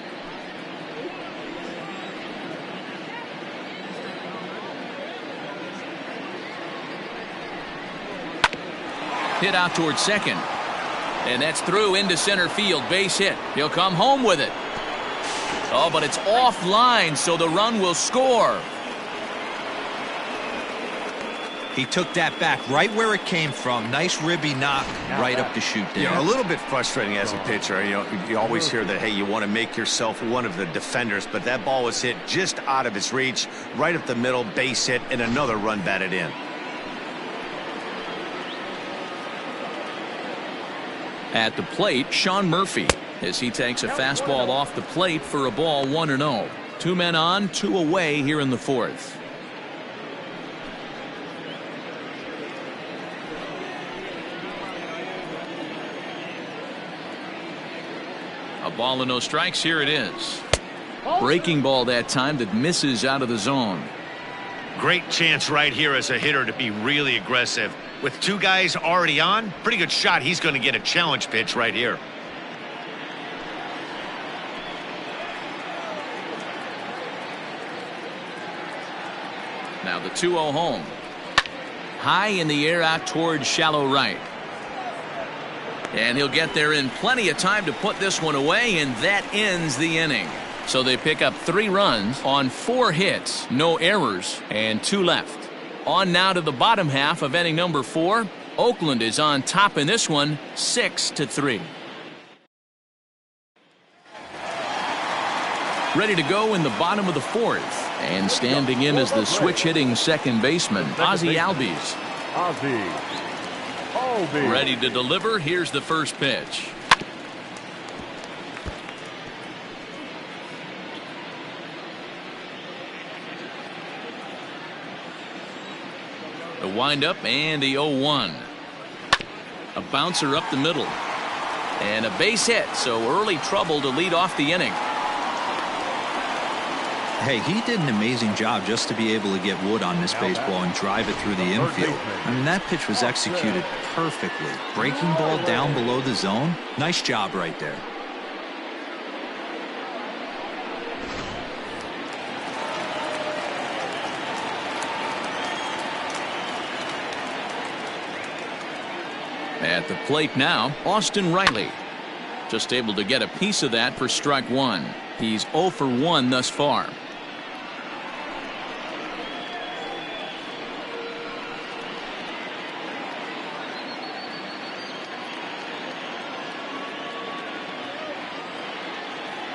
Speaker 2: Hit out towards second. And that's through into center field. Base hit. He'll come home with it. Oh, but it's offline, so the run will score.
Speaker 1: He took that back right where it came from. Nice ribby knock right up the chute there.
Speaker 4: Yeah, a little bit frustrating as a pitcher. You know, you always hear that, hey, you want to make yourself one of the defenders, but that ball was hit just out of his reach, right up the middle, base hit, and another run batted in.
Speaker 2: At the plate, Sean Murphy, as he takes a fastball off the plate for a ball 1-0. 2 men on, 2 away here in the 4th. A ball and no strikes. Here it is. Breaking ball that time that misses out of the zone.
Speaker 3: Great chance right here as a hitter to be really aggressive. With 2 guys already on, pretty good shot he's going to get a challenge pitch right here.
Speaker 2: Now the 2-0 home. High in the air out towards shallow right. And he'll get there in plenty of time to put this one away, and that ends the inning. So they pick up 3 runs on 4 hits, no errors, and 2 left. On now to the bottom half of inning number 4. Oakland is on top in this one, 6-3. Ready to go in the bottom of the 4th. And standing in as the switch-hitting second baseman, Ozzie Albies. Ready to deliver. Here's the first pitch. The windup and the 0-1. A bouncer up the middle. And a base hit, so early trouble to lead off the inning.
Speaker 1: Hey, he did an amazing job just to be able to get wood on this baseball and drive it through the infield. I mean, that pitch was executed perfectly. Breaking ball down below the zone. Nice job right there.
Speaker 2: At the plate now, Austin Riley. Just able to get a piece of that for strike one. He's 0 for 1 thus far.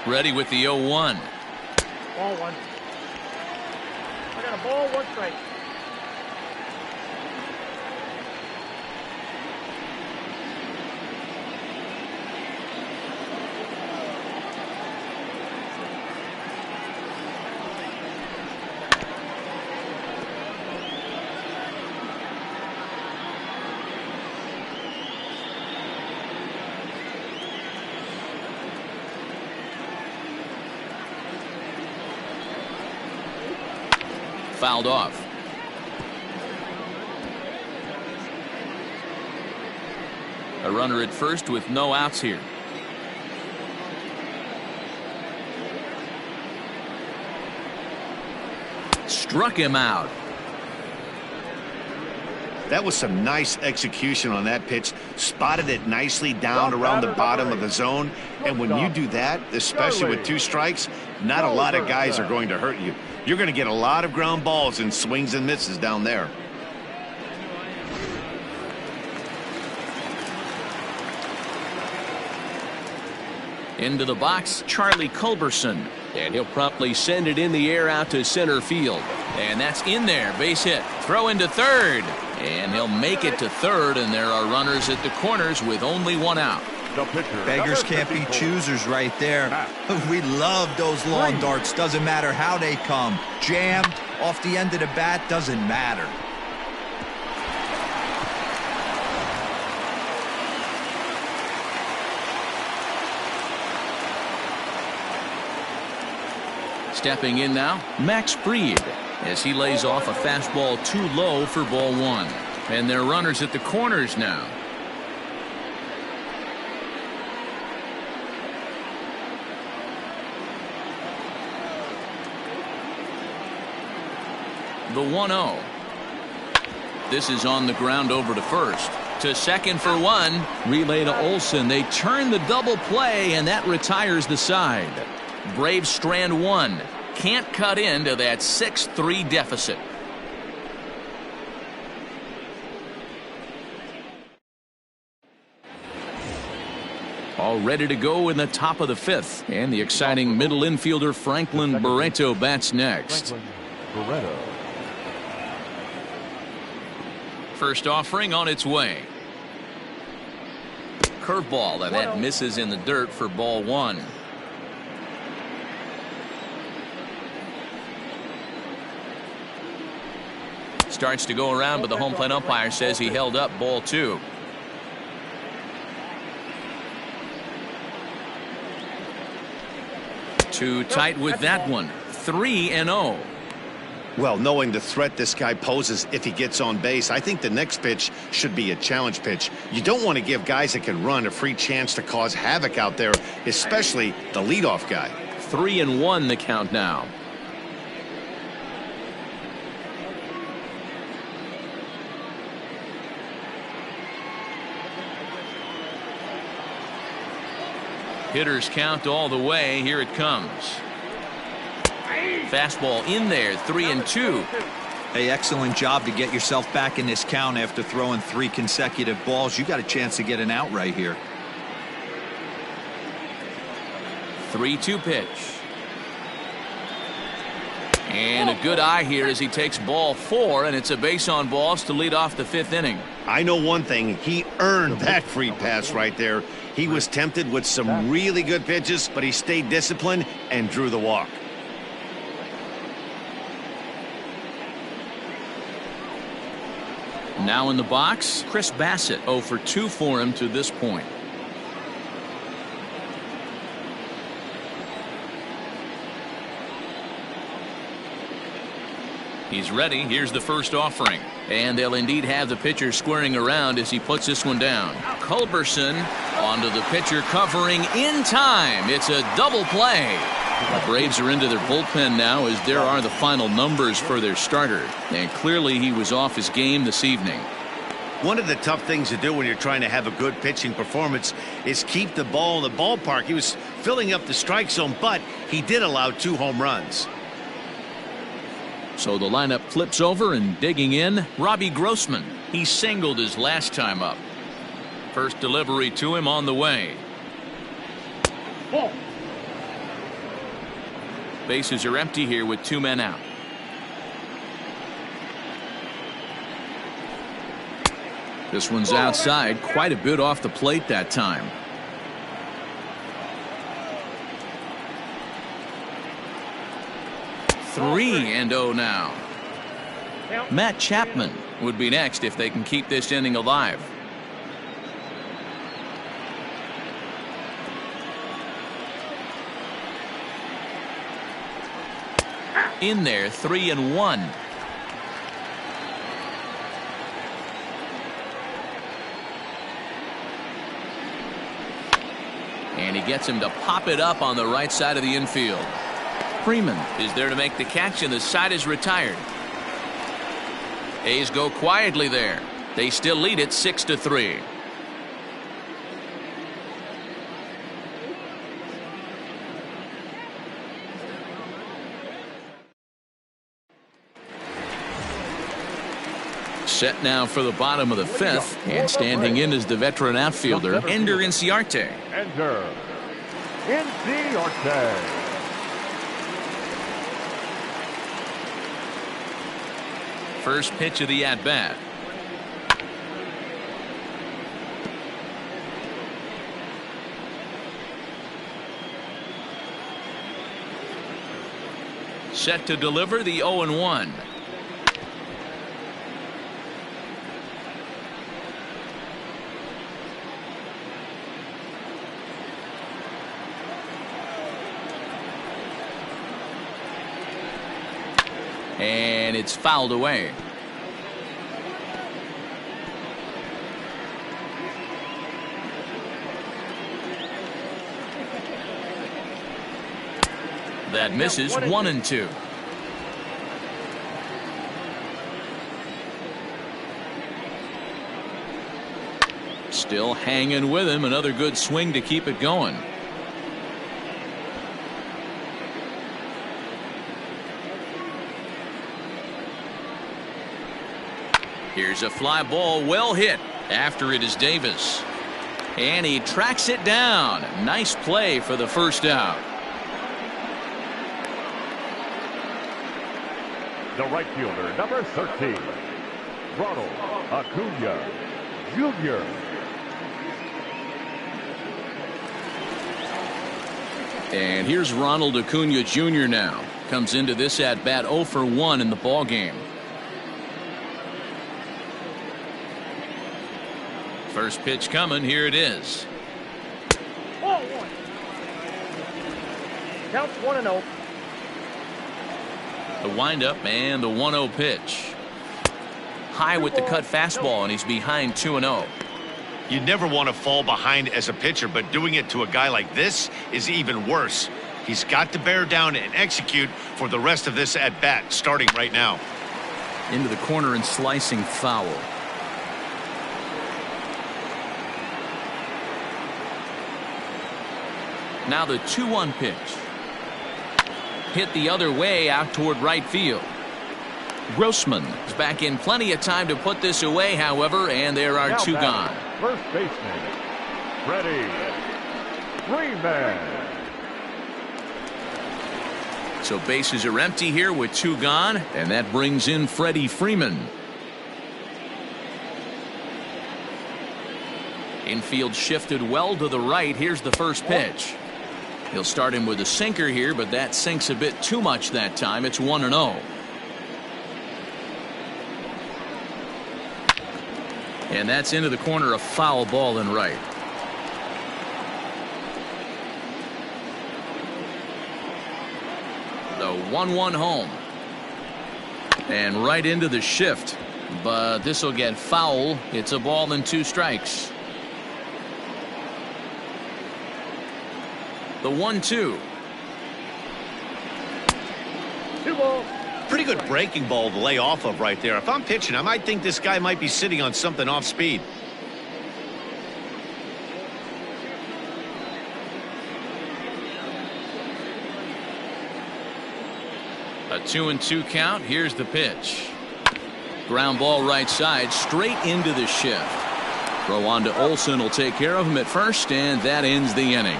Speaker 2: Ready with the 0-1.
Speaker 6: Ball one. I got a ball, 1 strike.
Speaker 2: Fouled off. A runner at first with no outs here. Struck him out.
Speaker 3: That was some nice execution on that pitch. Spotted it nicely down around the bottom of the zone. And when you do that, especially with 2 strikes, not a lot of guys are going to hurt you. You're going to get a lot of ground balls and swings and misses down there.
Speaker 2: Into the box, Charlie Culberson. And he'll promptly send it in the air out to center field. And that's in there, base hit. Throw into third. And he'll make it to third, and there are runners at the corners with only 1 out.
Speaker 1: Beggars can't be choosers right there. We love those long darts. Doesn't matter how they come. Jammed off the end of the bat, doesn't matter.
Speaker 2: Stepping in now, Max Fried, as he lays off a fastball too low for ball 1. And there are runners at the corners now. The 1-0. This is on the ground over to first. To second for 1. Relay to Olsen. They turn the double play, and that retires the side. Braves strand 1. Can't cut into that 6-3 deficit. All ready to go in the top of the 5th. And the exciting middle infielder Franklin Barreto bats next.
Speaker 5: Barreto.
Speaker 2: First offering on its way. Curveball, and that misses in the dirt for ball 1. Starts to go around, but the home plate umpire says he held up ball 2. Too tight with that one. 3-0.
Speaker 3: Well, knowing the threat this guy poses if he gets on base, I think the next pitch should be a challenge pitch. You don't want to give guys that can run a free chance to cause havoc out there, especially the leadoff guy.
Speaker 2: 3-1 the count now. Hitters count all the way. Here it comes. Fastball in there, 3-2.
Speaker 1: Hey, excellent job to get yourself back in this count after throwing 3 consecutive balls. You got a chance to get an out right here.
Speaker 2: 3-2 pitch. And a good eye here as he takes ball 4, and it's a base on balls to lead off the 5th inning.
Speaker 3: I know one thing, he earned that free pass right there. He was tempted with some really good pitches, but he stayed disciplined and drew the walk.
Speaker 2: Now in the box, Chris Bassett, 0 for 2 for him to this point. He's ready. Here's the first offering. And they'll indeed have the pitcher squaring around as he puts this one down. Culberson onto the pitcher, covering in time. It's a double play. The Braves are into their bullpen now, as there are the final numbers for their starter. And clearly he was off his game this evening.
Speaker 3: One of the tough things to do when you're trying to have a good pitching performance is keep the ball in the ballpark. He was filling up the strike zone, but he did allow 2 home runs.
Speaker 2: So the lineup flips over, and digging in, Robbie Grossman. He singled his last time up. First delivery to him on the way.
Speaker 6: Ball.
Speaker 2: Bases are empty here with 2 men out. This one's outside, quite a bit off the plate that time. Three and 0 now. Matt Chapman would be next if they can keep this inning alive. In there, 3-1. And he gets him to pop it up on the right side of the infield. Freeman is there to make the catch, and the side is retired. A's go quietly there. They still lead it 6-3. Set now for the bottom of the 5th, and standing in is the veteran outfielder, Ender Inciarte.
Speaker 5: Ender Inciarte.
Speaker 2: First pitch of the at-bat. Set to deliver the 0-1. And it's fouled away. That misses. 1-2. Still hanging with him. Another good swing to keep it going. Here's a fly ball, well hit. After it is Davis. And he tracks it down. Nice play for the first out.
Speaker 5: The right fielder, number 13, Ronald Acuna Jr.
Speaker 2: And here's Ronald Acuna Jr. now. Comes into this at bat 0 for 1 in the ball game. First pitch coming. Here it is.
Speaker 6: Ball 1. Counts 1-0.
Speaker 2: The windup and the 1-0 pitch. High with the cut fastball, and he's behind 2-0.
Speaker 4: You never want to fall behind as a pitcher, but doing it to a guy like this is even worse. He's got to bear down and execute for the rest of this at bat, starting right now.
Speaker 2: Into the corner and slicing foul. Now the 2-1 pitch. Hit the other way out toward right field. Grossman is back in plenty of time to put this away, however, and there are 2 gone.
Speaker 5: First baseman, Freddie Freeman.
Speaker 2: So bases are empty here with 2 gone, and that brings in Freddie Freeman. Infield shifted well to the right. Here's the first pitch. He'll start him with a sinker here, but that sinks a bit too much that time. It's 1-0. And that's into the corner, a foul ball and right. The 1-1 home. And right into the shift. But this will get foul. It's a ball and 2 strikes. The 1-2.
Speaker 6: 2 balls.
Speaker 4: Pretty good breaking ball to lay off of right there. If I'm pitching, I might think this guy might be sitting on something off speed.
Speaker 2: A 2-2 count. Here's the pitch. Ground ball right side, straight into the shift. Throw on to Olson will take care of him at first, and that ends the inning.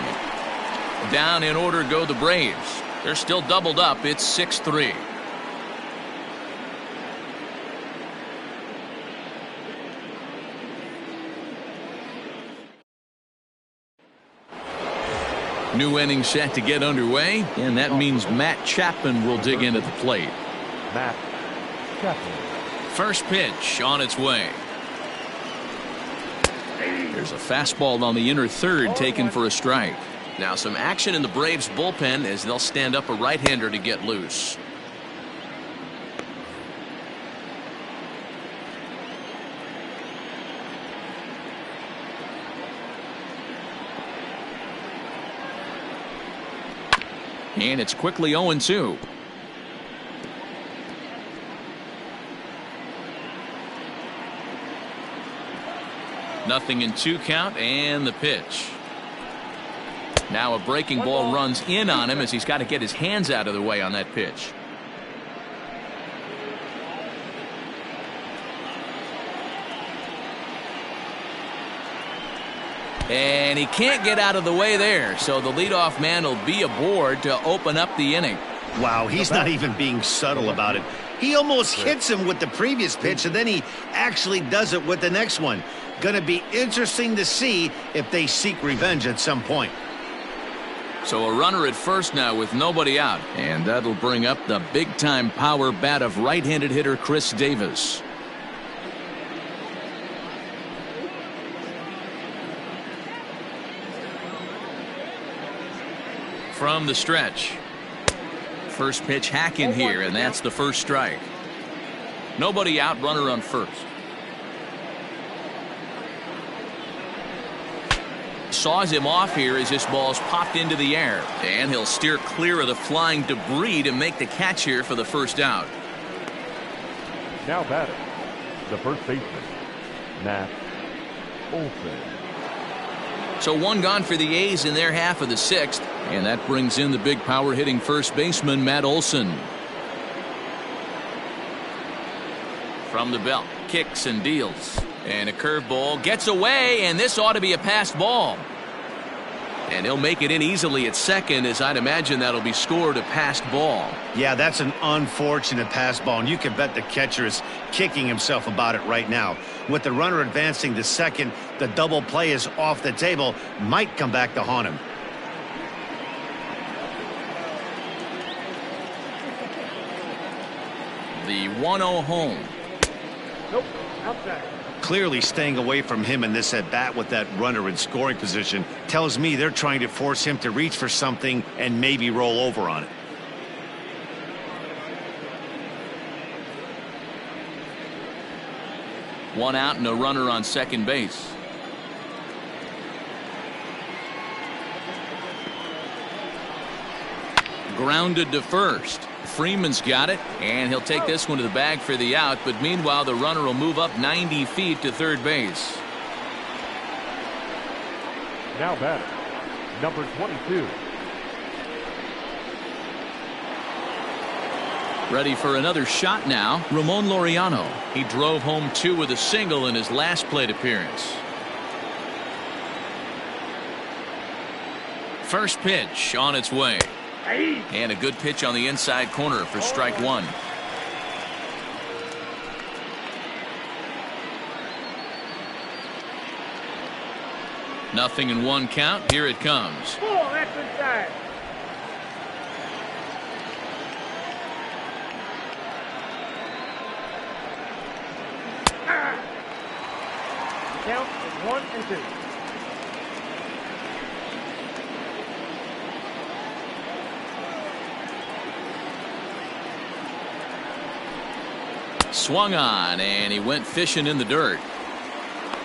Speaker 2: Down in order go the Braves. They're still doubled up. It's 6-3. New inning set to get underway, and that means Matt Chapman will dig in at the plate.
Speaker 5: Matt Chapman.
Speaker 2: First pitch on its way. There's a fastball on the inner third taken for a strike.
Speaker 7: Now some action in the Braves bullpen as they'll stand up a right-hander to get loose.
Speaker 2: And it's quickly 0-2. Nothing in 2 count, and the pitch. Now a breaking ball runs in on him as he's got to get his hands out of the way on that pitch. And he can't get out of the way there, so the leadoff man will be aboard to open up the inning.
Speaker 3: Wow, he's not even being subtle about it. He almost hits him with the previous pitch, and then he actually does it with the next one. Gonna be interesting to see if they seek revenge at some point.
Speaker 2: So a runner at first now with nobody out, and that'll bring up the big-time power bat of right-handed hitter Chris Davis. From the stretch. First pitch hack in here, and that's the first strike. Nobody out, runner on first. Saws him off here as this ball's popped into the air, and he'll steer clear of the flying debris to make the catch here for the first out.
Speaker 5: Now batting, the first baseman, Matt Olson.
Speaker 2: So 1 gone for the A's in their half of the 6th, and that brings in the big power hitting first baseman Matt Olson. From the belt, kicks and deals, and a curveball gets away, and this ought to be a passed ball. And he'll make it in easily at second, as I'd imagine that'll be scored a passed ball.
Speaker 3: Yeah, that's an unfortunate pass ball, and you can bet the catcher is kicking himself about it right now. With the runner advancing to second, the double play is off the table, might come back to haunt him.
Speaker 2: The 1-0 home.
Speaker 6: Nope, outside.
Speaker 3: Clearly staying away from him in this at-bat with that runner in scoring position tells me they're trying to force him to reach for something and maybe roll over on it.
Speaker 2: One out and a runner on second base. Grounded to first. Freeman's got it, and he'll take this one to the bag for the out, but meanwhile the runner will move up 90 feet to third base.
Speaker 5: Now batting, number 22.
Speaker 2: Ready for another shot now, Ramon Laureano. He drove home 2 with a single in his last plate appearance. First pitch on its way. And a good pitch on the inside corner for strike 1. Nothing in 1 count. Here it comes.
Speaker 6: Ball, that's inside. Count is 1 and 2.
Speaker 2: Swung on, and he went fishing in the dirt.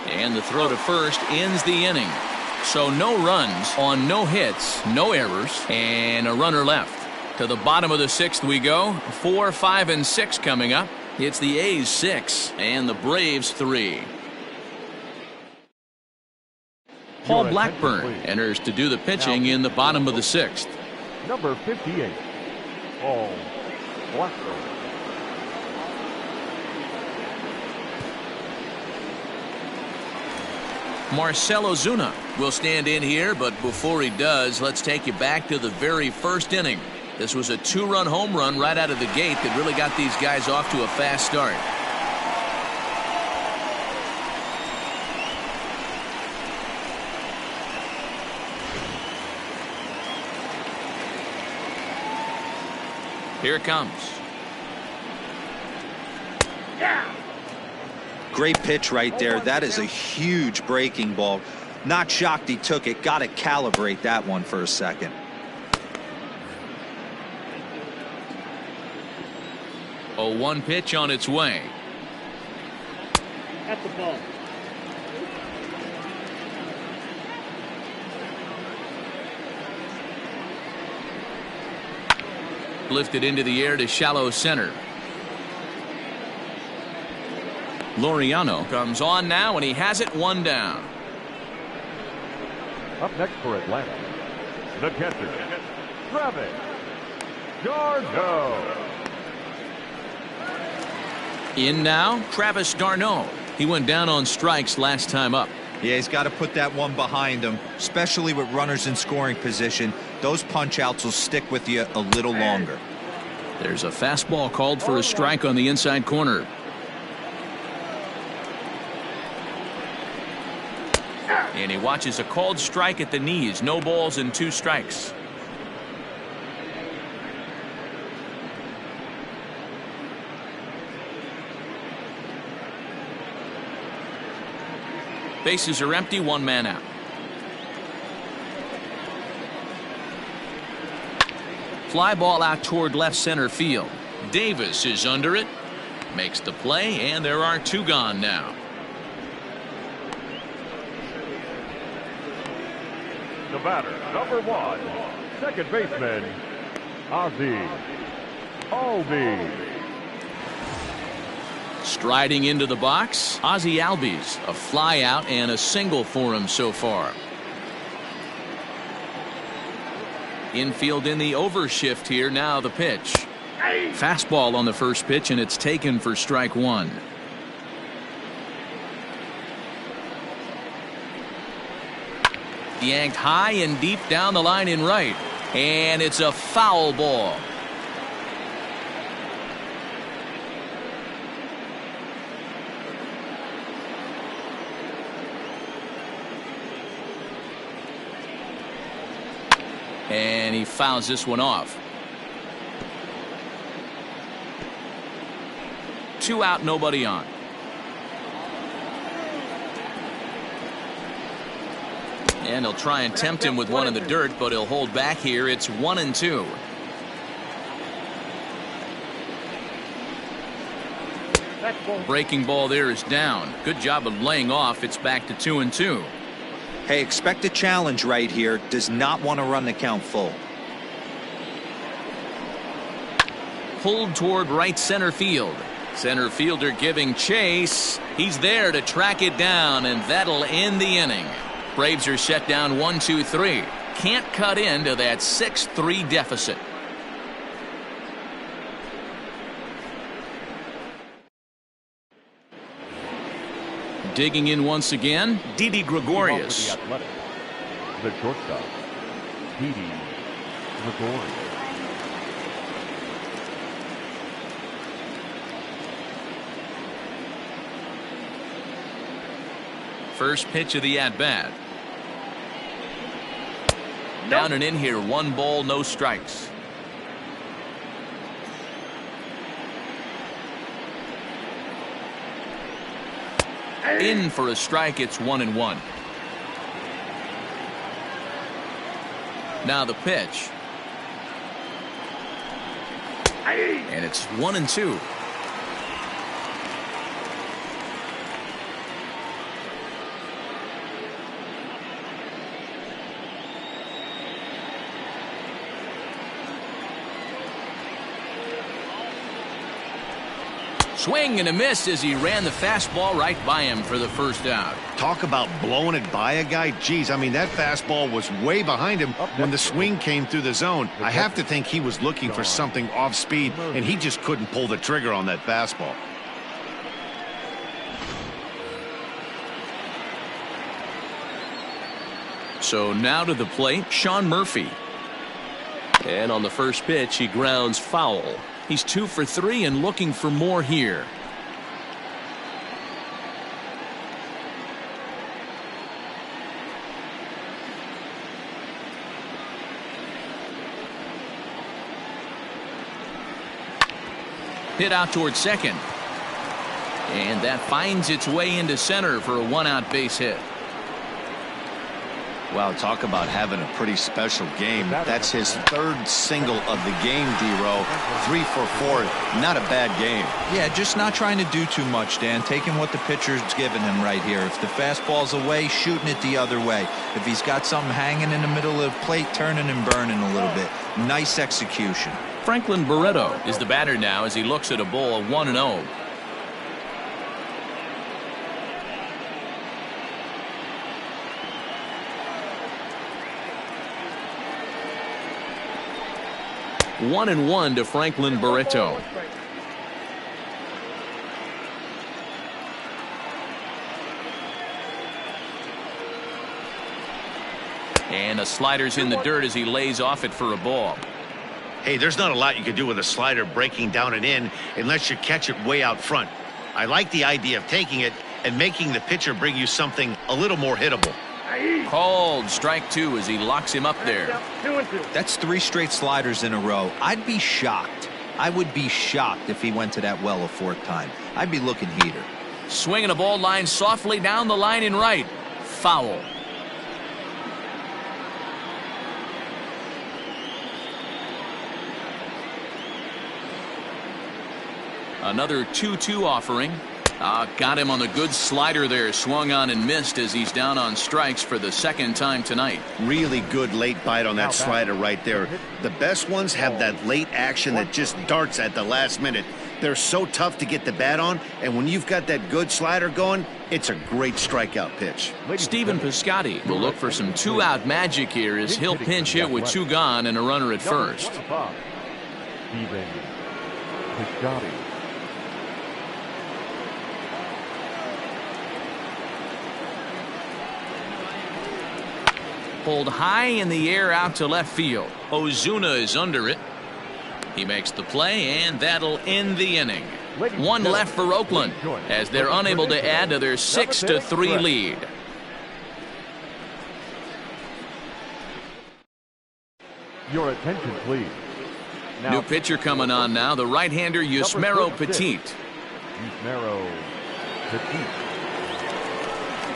Speaker 2: And the throw to first ends the inning. So no runs on no hits, no errors, and a runner left. To the bottom of the 6th we go. 4, 5, and 6 coming up. It's the A's 6 and the Braves 3. Paul Blackburn enters to do the pitching in the bottom of the 6th.
Speaker 5: Number 58, Paul Blackburn.
Speaker 2: Marcell Ozuna will stand in here, but before he does, let's take you back to the very first inning. This was a 2-run home run right out of the gate that really got these guys off to a fast start. Here it comes.
Speaker 1: Great pitch right there. That is a huge breaking ball. Not shocked he took it. Got to calibrate that one for a second.
Speaker 2: A 1 pitch on its way.
Speaker 6: At the ball.
Speaker 2: Lifted into the air to shallow center. Laureano comes on now, and he has it 1 down.
Speaker 5: Up next for Atlanta, the catcher, Travis d'Arnaud.
Speaker 2: In now, Travis d'Arnaud. He went down on strikes last time up.
Speaker 1: Yeah, he's got to put that one behind him, especially with runners in scoring position. Those punch-outs will stick with you a little longer.
Speaker 2: There's a fastball called for a strike on the inside corner. And he watches a called strike at the knees. No balls and 2 strikes. Bases are empty, 1 man out. Fly ball out toward left center field. Davis is under it. Makes the play, and there are 2 gone now.
Speaker 5: The batter, number 1, second baseman, Ozzie Albies.
Speaker 2: Striding into the box, Ozzie Albies. A fly out and a single for him so far. Infield in the overshift here. Now the pitch. Fastball on the first pitch, and it's taken for strike 1. Yanked high and deep down the line in right, and it's a foul ball. And he fouls this one off. 2 out, nobody on. And he'll try and tempt him with one in the dirt, but he'll hold back here. It's 1-2. Breaking ball there is down. Good job of laying off. It's back to 2-2.
Speaker 1: Hey, expect a challenge right here. Does not want to run the count full.
Speaker 2: Pulled toward right center field. Center fielder giving chase. He's there to track it down, and that'll end the inning. Braves are set down 1-2-3. Can't cut into that 6-3 deficit. Digging in once again, Didi Gregorius.
Speaker 5: The shortstop, Didi Gregorius.
Speaker 2: First pitch of the at-bat. Down and in here, 1 ball, no strikes. In for a strike. It's 1-1. Now the pitch. And it's 1-2. Swing and a miss as he ran the fastball right by him for the first out.
Speaker 3: Talk about blowing it by a guy. Geez, I mean, that fastball was way behind him when the swing came through the zone. I have to think he was looking for something off speed, and he just couldn't pull the trigger on that fastball.
Speaker 2: So now to the plate, Sean Murphy.
Speaker 7: And on the first pitch, he grounds foul.
Speaker 2: He's 2 for 3 and looking for more here. Hit out towards second. And that finds its way into center for a 1-out base hit.
Speaker 4: Wow, talk about having a pretty special game. That's his third single of the game, D-Row. 3 for 4. Not a bad game.
Speaker 1: Yeah, just not trying to do too much, Dan. Taking what the pitcher's giving him right here. If the fastball's away, shooting it the other way. If he's got something hanging in the middle of the plate, turning and burning a little bit. Nice execution.
Speaker 2: Franklin Barreto is the batter now as he looks at a ball of 1-0. One and 1 to Franklin Barreto. And a slider's in the dirt as he lays off it for a ball.
Speaker 3: Hey, there's not a lot you can do with a slider breaking down and in unless you catch it way out front. I like the idea of taking it and making the pitcher bring you something a little more hittable.
Speaker 2: Called strike 2 as he locks him up there.
Speaker 1: That's 3 straight sliders in a row. I'd be shocked. I would be shocked if he went to that well a 4th time. I'd be looking heater.
Speaker 2: Swinging a ball line softly down the line in right. Foul. Another 2-2 offering. Got him on the good slider there. Swung on and missed as he's down on strikes for the 2nd time tonight.
Speaker 3: Really good late bite on that slider right there. The best ones have that late action that just darts at the last minute. They're so tough to get the bat on, and when you've got that good slider going, it's a great strikeout pitch.
Speaker 2: Stephen Piscotty will look for some 2-out magic here as he'll pinch hit with 2 gone and a runner at first.
Speaker 5: Stephen Piscotty.
Speaker 2: Pulled high in the air out to left field. Ozuna is under it. He makes the play, and that'll end the inning. 1 left for Oakland as they're unable to add to their 6-3 lead.
Speaker 5: Your attention, please.
Speaker 2: New pitcher coming on now, the right-hander Yusmeiro Petit.
Speaker 5: Yusmeiro Petit.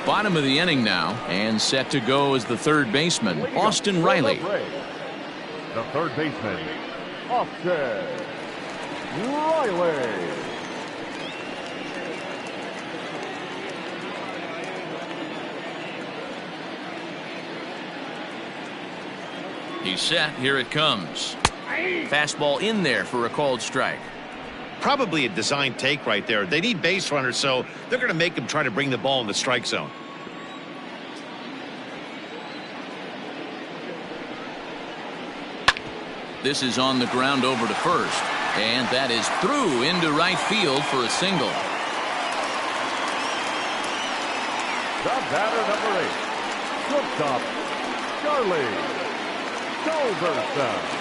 Speaker 2: Bottom of the inning now, and set to go is the 3rd baseman, Austin Riley.
Speaker 5: The 3rd baseman, Austin Riley.
Speaker 2: He's set. Here it comes. Fastball in there for a called strike.
Speaker 3: Probably a design take right there. They need base runners, so they're going to make them try to bring the ball in the strike zone.
Speaker 2: This is on the ground over to first, and that is through into right field for a single.
Speaker 5: The batter, number 8, shortstop, Charlie Culberson.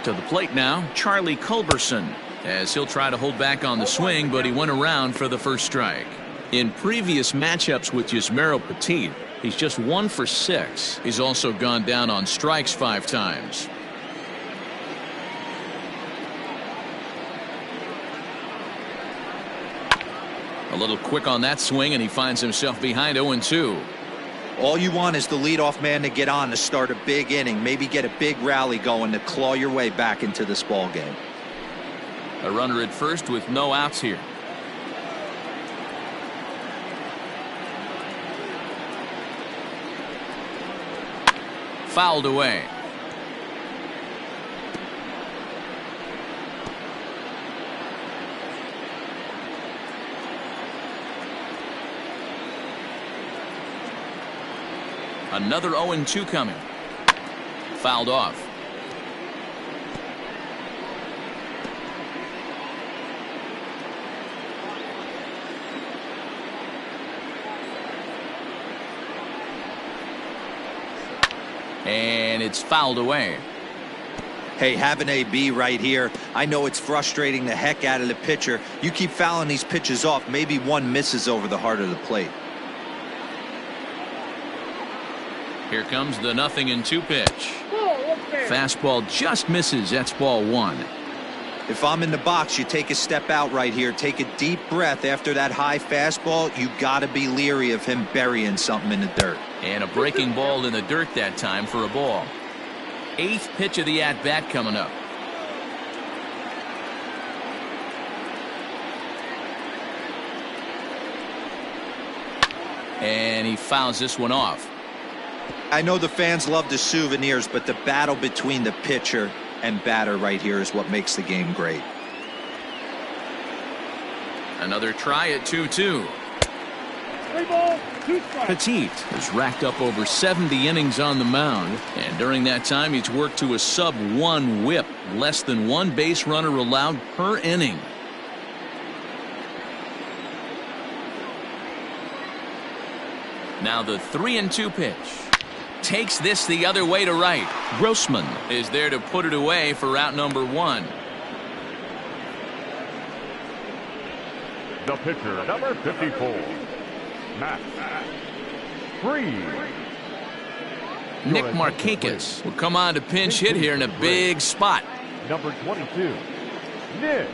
Speaker 2: To the plate now, Charlie Culberson, as he'll try to hold back on the swing, but he went around for the first strike. In previous matchups with Yusmeiro Petit, he's just 1 for 6. He's also gone down on strikes 5 times. A little quick on that swing, and he finds himself behind 0-2.
Speaker 1: All you want is the leadoff man to get on to start a big inning, maybe get a big rally going to claw your way back into this ball game.
Speaker 2: A runner at first with no outs here. Fouled away. Another 0-2 coming. Fouled off. And it's fouled away.
Speaker 1: Hey, have an AB right here. I know it's frustrating the heck out of the pitcher. You keep fouling these pitches off, maybe one misses over the heart of the plate.
Speaker 2: Here comes the 0-2 pitch. Fastball just misses. That's ball 1.
Speaker 1: If I'm in the box, you take a step out right here. Take a deep breath after that high fastball. You got to be leery of him burying something in the dirt.
Speaker 2: And a breaking ball in the dirt that time for a ball. 8th pitch of the at-bat coming up. And he fouls this one off.
Speaker 1: I know the fans love the souvenirs, but the battle between the pitcher and batter right here is what makes the game great.
Speaker 2: Another try at 2-2.
Speaker 6: 3 balls, 2 strikes.
Speaker 2: Petit has racked up over 70 innings on the mound, and during that time he's worked to a sub-1 whip, less than 1 base runner allowed per inning. Now the 3-2 pitch. Takes this the other way to right. Grossman is there to put it away for out number 1.
Speaker 5: The pitcher, number 54, Matt Freed.
Speaker 2: Nick Markakis will come on to pinch hit here in a big spot.
Speaker 5: Number 22, Nick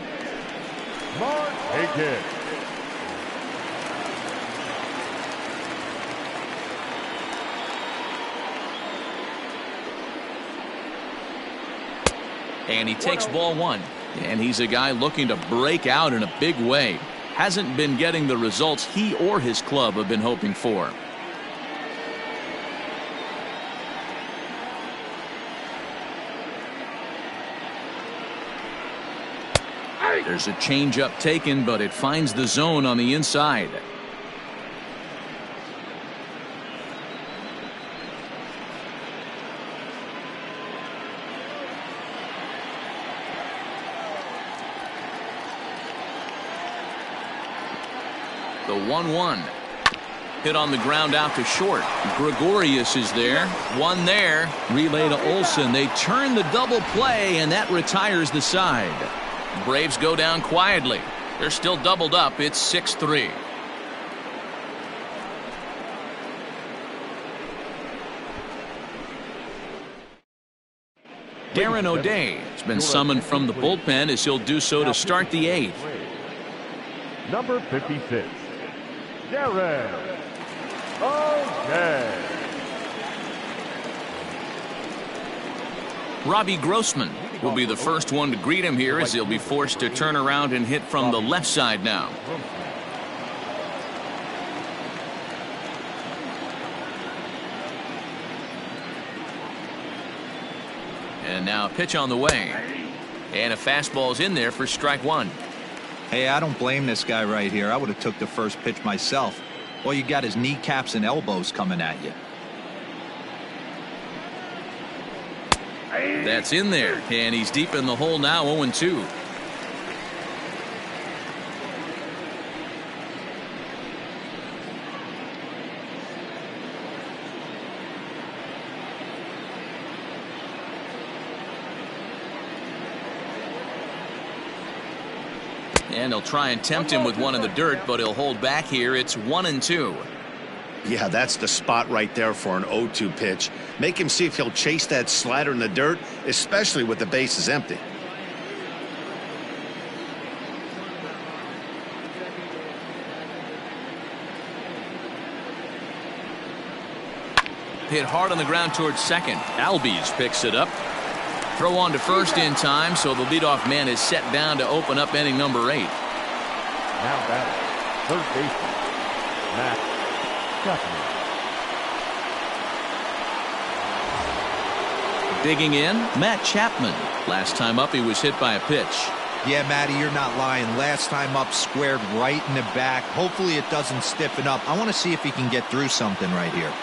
Speaker 5: Markakis.
Speaker 2: And he takes ball 1. And he's a guy looking to break out in a big way. Hasn't been getting the results he or his club have been hoping for. There's a changeup taken, but it finds the zone on the inside. The 1-1. Hit on the ground out to short. Gregorius is there. One there. Relay to Olsen. They turn the double play, and that retires the side. Braves go down quietly. They're still doubled up. It's 6-3. Darren O'Day has been summoned from the bullpen as he'll do so to start the 8th.
Speaker 5: Number 56, Darren O'Day.
Speaker 2: Robbie Grossman will be the first one to greet him here as he'll be forced to turn around and hit from the left side now. And now a pitch on the way. And a fastball's in there for strike 1.
Speaker 1: Hey, I don't blame this guy right here. I would have took the first pitch myself. All you got is kneecaps and elbows coming at you.
Speaker 2: That's in there, and he's deep in the hole now, 0-2. And he'll try and tempt him with one in the dirt, but he'll hold back here. It's 1-2.
Speaker 3: Yeah, that's the spot right there for an 0-2 pitch. Make him see if he'll chase that slider in the dirt, especially with the bases empty.
Speaker 2: Hit hard on the ground towards second. Albies picks it up. Throw on to first in time, so the leadoff man is set down to open up inning number 8.
Speaker 5: Now batting, third baseman, Matt Chapman.
Speaker 2: Digging in, Matt Chapman. Last time up, he was hit by a pitch.
Speaker 1: Yeah, Matty, you're not lying. Last time up, squared right in the back. Hopefully it doesn't stiffen up. I want to see if he can get through something right here.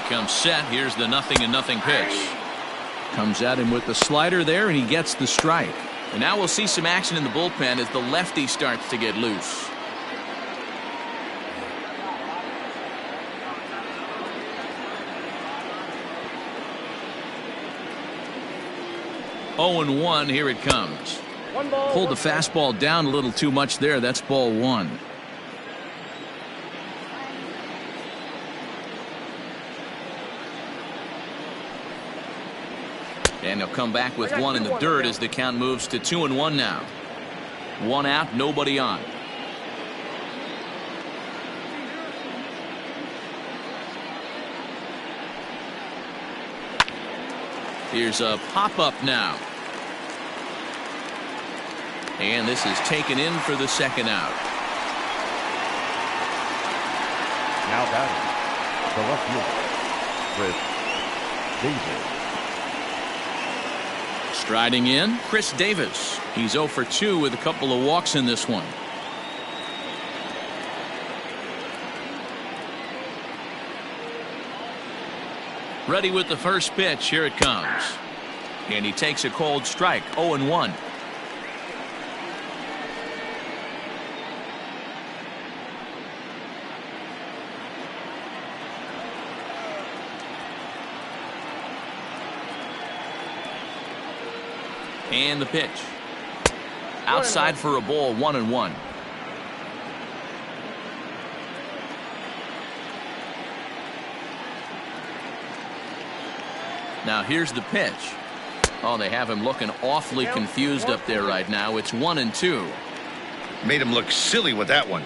Speaker 2: comes set. Here's the 0-0 pitch. Comes at him with the slider there, and he gets the strike. And now we'll see some action in the bullpen as the lefty starts to get loose. Oh, 0-1, here it comes. Pulled the fastball down a little too much there. That's ball 1. And he'll come back with one in the dirt as the count moves to 2-1 now. 1 out, nobody on. Here's a pop-up now. And this is taken in for the 2nd out.
Speaker 5: Now batting, the left fielder, Chris Davis.
Speaker 2: Striding in, Chris Davis. He's 0 for 2 with a couple of walks in this one. Ready with the first pitch. Here it comes. And he takes a cold strike. 0-1. And the pitch. Outside for a ball. 1-1. Now here's the pitch. Oh, they have him looking awfully confused up there right now. It's 1-2.
Speaker 4: Made him look silly with that one.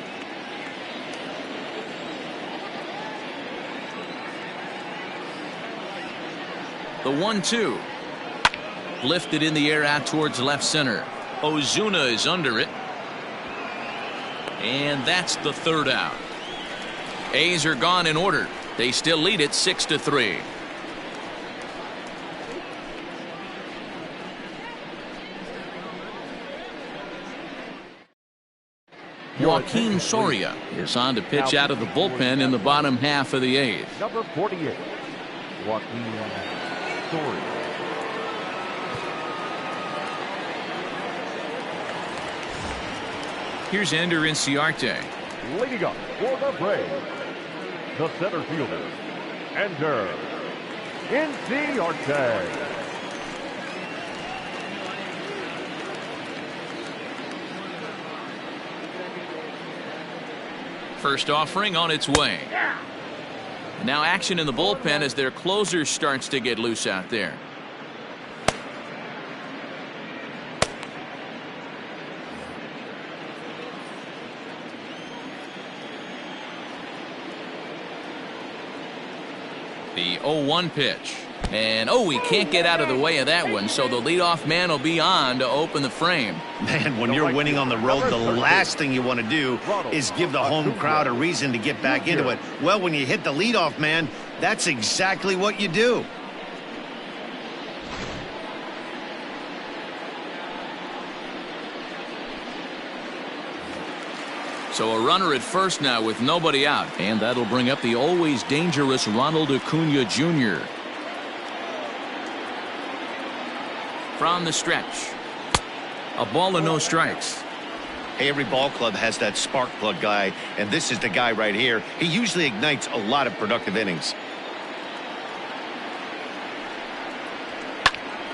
Speaker 2: The 1-2. Lifted in the air out towards left center. Ozuna is under it. And that's the 3rd out. A's are gone in order. They still lead it 6-3. Joaquin Soria is on to pitch out of the bullpen in the bottom half of the 8th.
Speaker 5: Number 48, Joaquin Soria.
Speaker 2: Here's Ender Inciarte.
Speaker 5: Leading up for the Braves, the center fielder, Ender Inciarte.
Speaker 2: First offering on its way. Now action in the bullpen as their closer starts to get loose out there. The 0-1 pitch. And he can't get out of the way of that one, so the leadoff man will be on to open the frame.
Speaker 3: Man, when you're winning on the road, the last thing you want to do is give the home crowd a reason to get back into it. Well, when you hit the leadoff man, that's exactly what you do.
Speaker 2: So a runner at first now with nobody out, and that'll bring up the always dangerous Ronald Acuna Jr. From the stretch. A ball and no strikes.
Speaker 4: Hey, every ball club has that spark plug guy, and this is the guy right here. He usually ignites a lot of productive innings.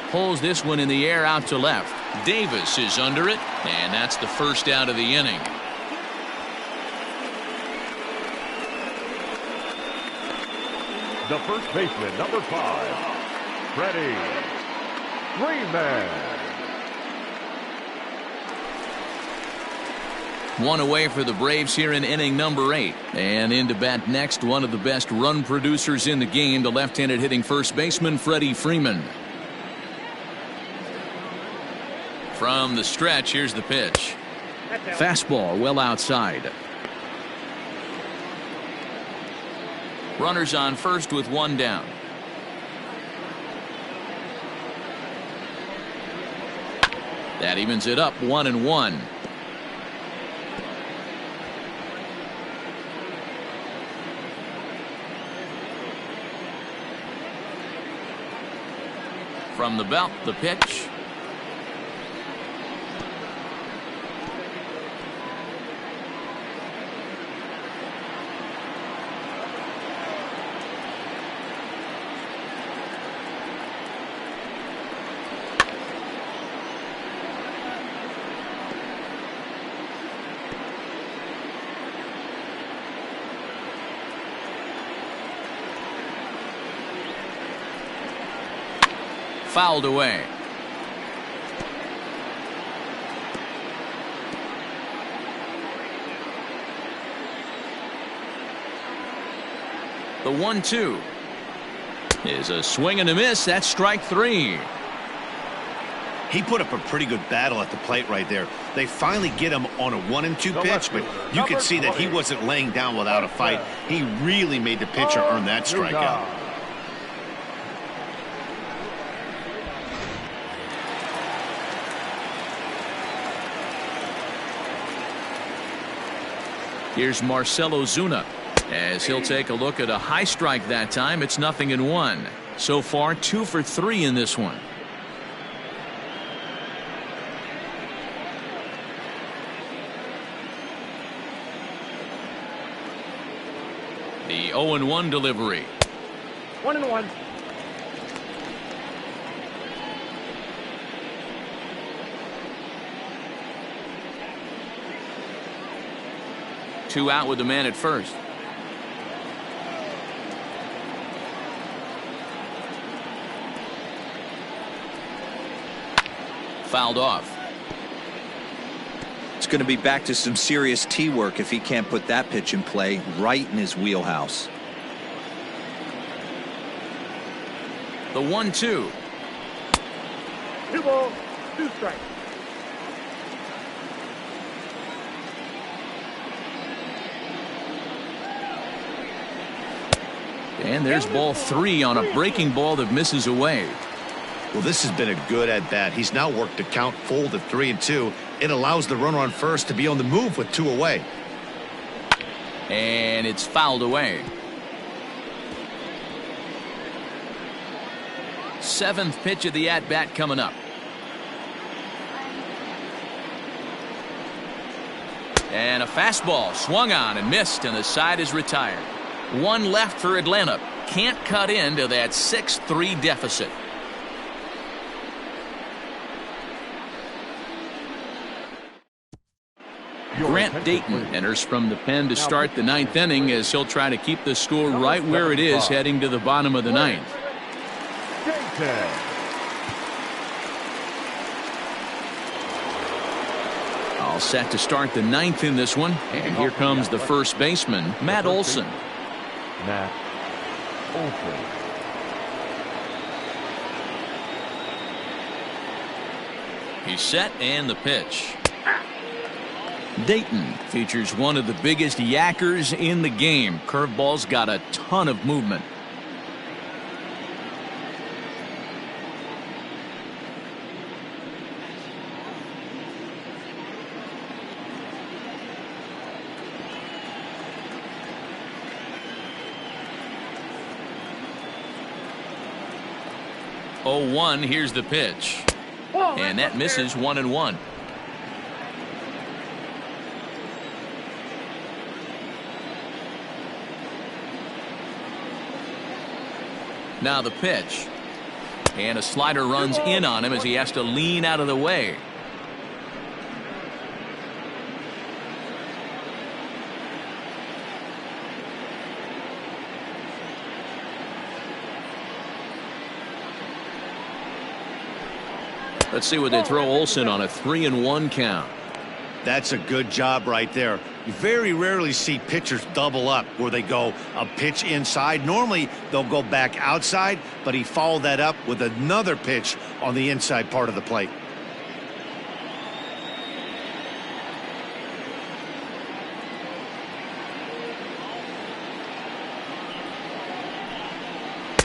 Speaker 2: Pulls this one in the air out to left. Davis is under it, and that's the first out of the inning.
Speaker 5: The first baseman, number 5, Freddie. FREEMAN.
Speaker 2: One away for the Braves here in inning number 8. And in to bat next, one of the best run producers in the game, the left-handed hitting first baseman, Freddie Freeman. From the stretch, here's the pitch. Fastball well outside. Runners on first with one down. That evens it up 1-1. From the belt, the pitch. Fouled away. The 1-2 is a swing and a miss. That's strike 3.
Speaker 3: He put up a pretty good battle at the plate right there. They finally get him on a 1-2 pitch, but you could see that he wasn't laying down without a fight. He really made the pitcher earn that strikeout.
Speaker 2: Here's Marcelo Zuna as he'll take a look at a high strike that time. It's 0-1. So far 2 for 3 in this one. The 0-1 delivery.
Speaker 6: 1-1.
Speaker 2: Two out with the man at first. Fouled off.
Speaker 1: It's going to be back to some serious tee work if he can't put that pitch in play right in his wheelhouse.
Speaker 2: The 1-2.
Speaker 6: 2 balls, 2 strikes.
Speaker 2: And there's ball 3 on a breaking ball that misses away.
Speaker 3: Well, this has been a good at-bat. He's now worked the count full to 3-2. It allows the runner on first to be on the move with 2 away.
Speaker 2: And it's fouled away. 7th pitch of the at-bat coming up. And a fastball swung on and missed, and the side is retired. 1 left for Atlanta. Can't cut into that 6-3 deficit. Grant Dayton enters from the pen to start the 9th inning as he'll try to keep the score right where it is heading to the bottom of the 9th. All set to start the 9th in this one, and here comes the first baseman, Matt Olson.
Speaker 5: Matt Olson.
Speaker 2: He's set, and the pitch. Dayton features one of the biggest yackers in the game. Curveball's got a ton of movement. Oh, 1, here's the pitch. And that misses 1-1. Now the pitch. And a slider runs in on him as he has to lean out of the way. Let's see what they throw Olson on a 3-1 count.
Speaker 3: That's a good job right there. You very rarely see pitchers double up where they go a pitch inside. Normally they'll go back outside, but he followed that up with another pitch on the inside part of the plate.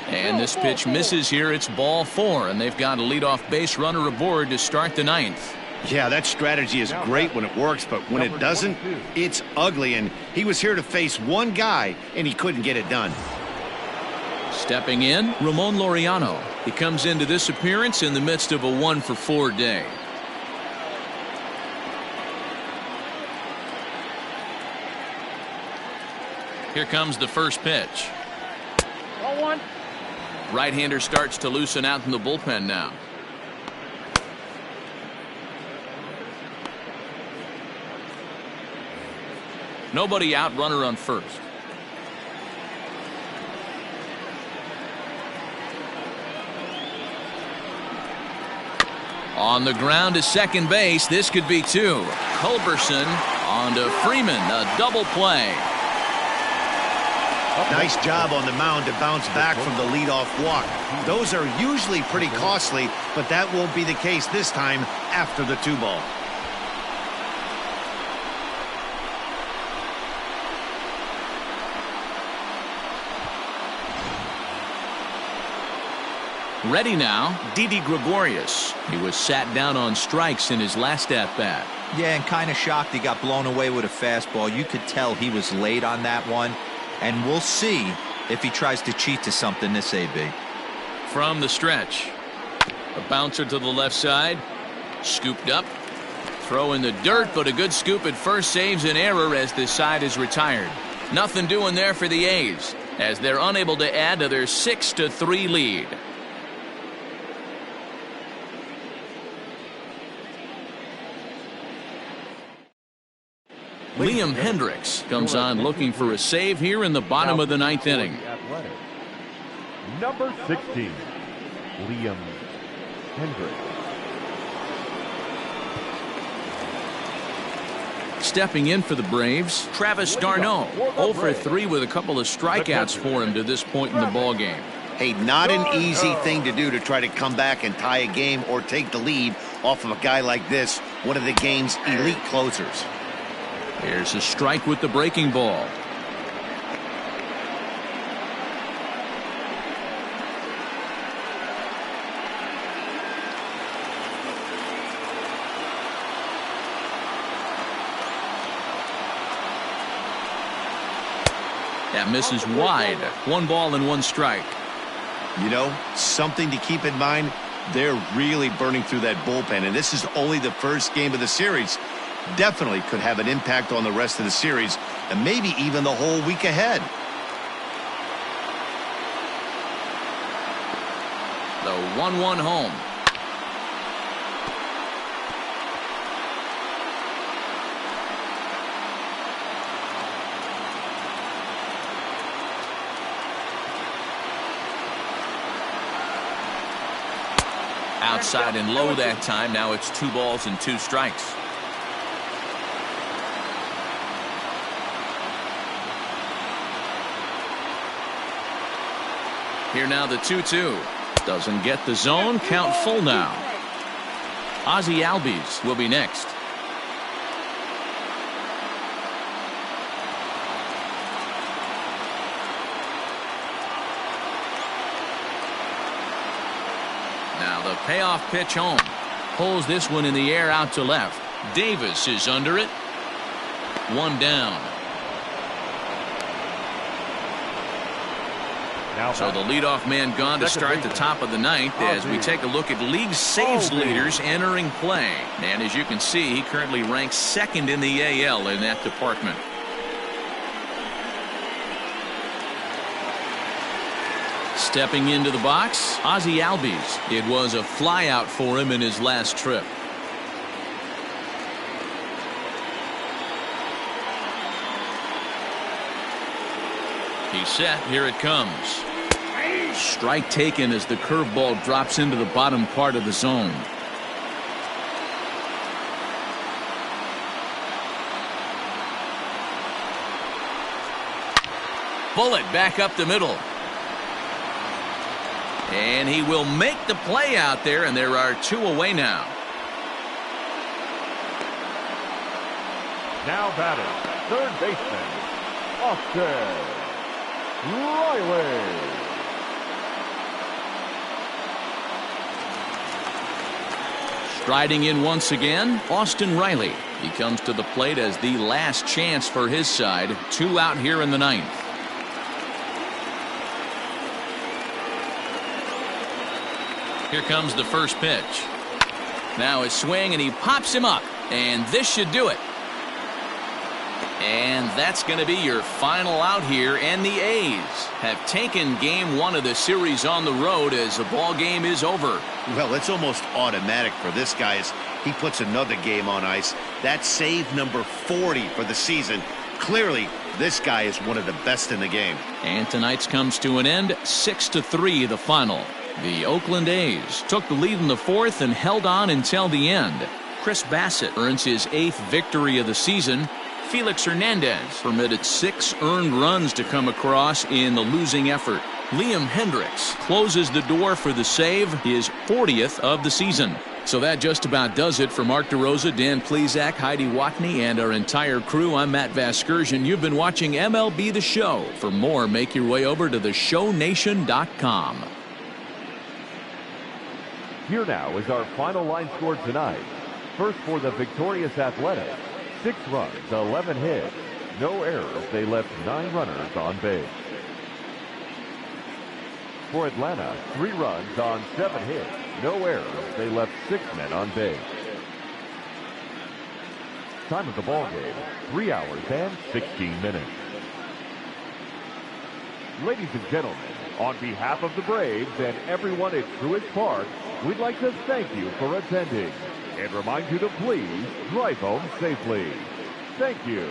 Speaker 2: And this pitch misses here. It's ball 4, and they've got a leadoff base runner aboard to start the 9th.
Speaker 3: Yeah, that strategy is great when it works, but when it doesn't, it's ugly. And he was here to face one guy, and he couldn't get it done.
Speaker 2: Stepping in, Ramon Laureano. He comes into this appearance in the midst of a 1-for-4 day. Here comes the first pitch.
Speaker 6: 1-1.
Speaker 2: Right-hander starts to loosen out in the bullpen now. Nobody out, runner on first. On the ground to second base. This could be two. Culberson on to Freeman. A double play.
Speaker 3: Nice job on the mound to bounce back from the leadoff walk. Those are usually pretty costly, but that won't be the case this time after the 2-ball.
Speaker 2: Ready now, Didi Gregorius. He was sat down on strikes in his last at-bat.
Speaker 1: Yeah, and kind of shocked he got blown away with a fastball. You could tell he was late on that one. And we'll see if he tries to cheat to something this AB.
Speaker 2: From the stretch. A bouncer to the left side. Scooped up. Throw in the dirt, but a good scoop at first saves an error as this side is retired. Nothing doing there for the A's as they're unable to add to their 6-3 lead. Liam Hendricks comes on looking for a save here in the bottom of the 9th inning.
Speaker 5: Number 16, Liam Hendricks.
Speaker 2: Stepping in for the Braves, Travis d'Arnaud, 0 for 3 with a couple of strikeouts for him to this point in the ballgame.
Speaker 3: Hey, not an easy thing to do to try to come back and tie a game or take the lead off of a guy like this, one of the game's elite closers.
Speaker 2: Here's a strike with the breaking ball. That misses wide. 1 ball and 1 strike.
Speaker 3: You know, something to keep in mind, they're really burning through that bullpen, and this is only the first game of the series. Definitely could have an impact on the rest of the series and maybe even the whole week ahead.
Speaker 2: The 1-1 home. Outside and low that time. Now it's 2 balls and 2 strikes. Here now the 2-2. Doesn't get the zone. Count full now. Ozzie Albies will be next. Now the payoff pitch home. Pulls this one in the air out to left. Davis is under it. 1 down. So the leadoff man gone to start the top of the 9th as we take a look at league saves leaders entering play. And as you can see, he currently ranks 2nd in the AL in that department. Stepping into the box, Ozzie Albies. It was a flyout for him in his last trip. He's set. Here it comes. Strike taken as the curveball drops into the bottom part of the zone. Bullet back up the middle. And he will make the play out there, and there are 2 away now.
Speaker 5: Now batting, third baseman, Austin Riley.
Speaker 2: Striding in once again, Austin Riley. He comes to the plate as the last chance for his side. 2 out here in the 9th. Here comes the first pitch. Now his swing, and he pops him up. And this should do it. And that's going to be your final out here, and the A's have taken game 1 of the series on the road as the ball game is over.
Speaker 3: Well, it's almost automatic for this guy as he puts another game on ice. That's save number 40 for the season. Clearly, this guy is one of the best in the game.
Speaker 2: And tonight's comes to an end, 6-3 the final. The Oakland A's took the lead in the 4th and held on until the end. Chris Bassett earns his 8th victory of the season. Felix Hernandez permitted 6 earned runs to come across in the losing effort. Liam Hendricks closes the door for the save, his 40th of the season. So that just about does it for Mark DeRosa, Dan Plesac, Heidi Watney, and our entire crew. I'm Matt Vasgersian. You've been watching MLB The Show. For more, make your way over to theshownation.com.
Speaker 5: Here now is our final line score tonight. First for the victorious Athletics, 6 runs, 11 hits, no errors. They left 9 runners on base. For Atlanta, 3 runs on 7 hits, no errors. They left 6 men on base. Time of the ball game, 3 hours and 16 minutes. Ladies and gentlemen, on behalf of the Braves and everyone at Truist Park, we'd like to thank you for attending and remind you to please drive home safely. Thank you.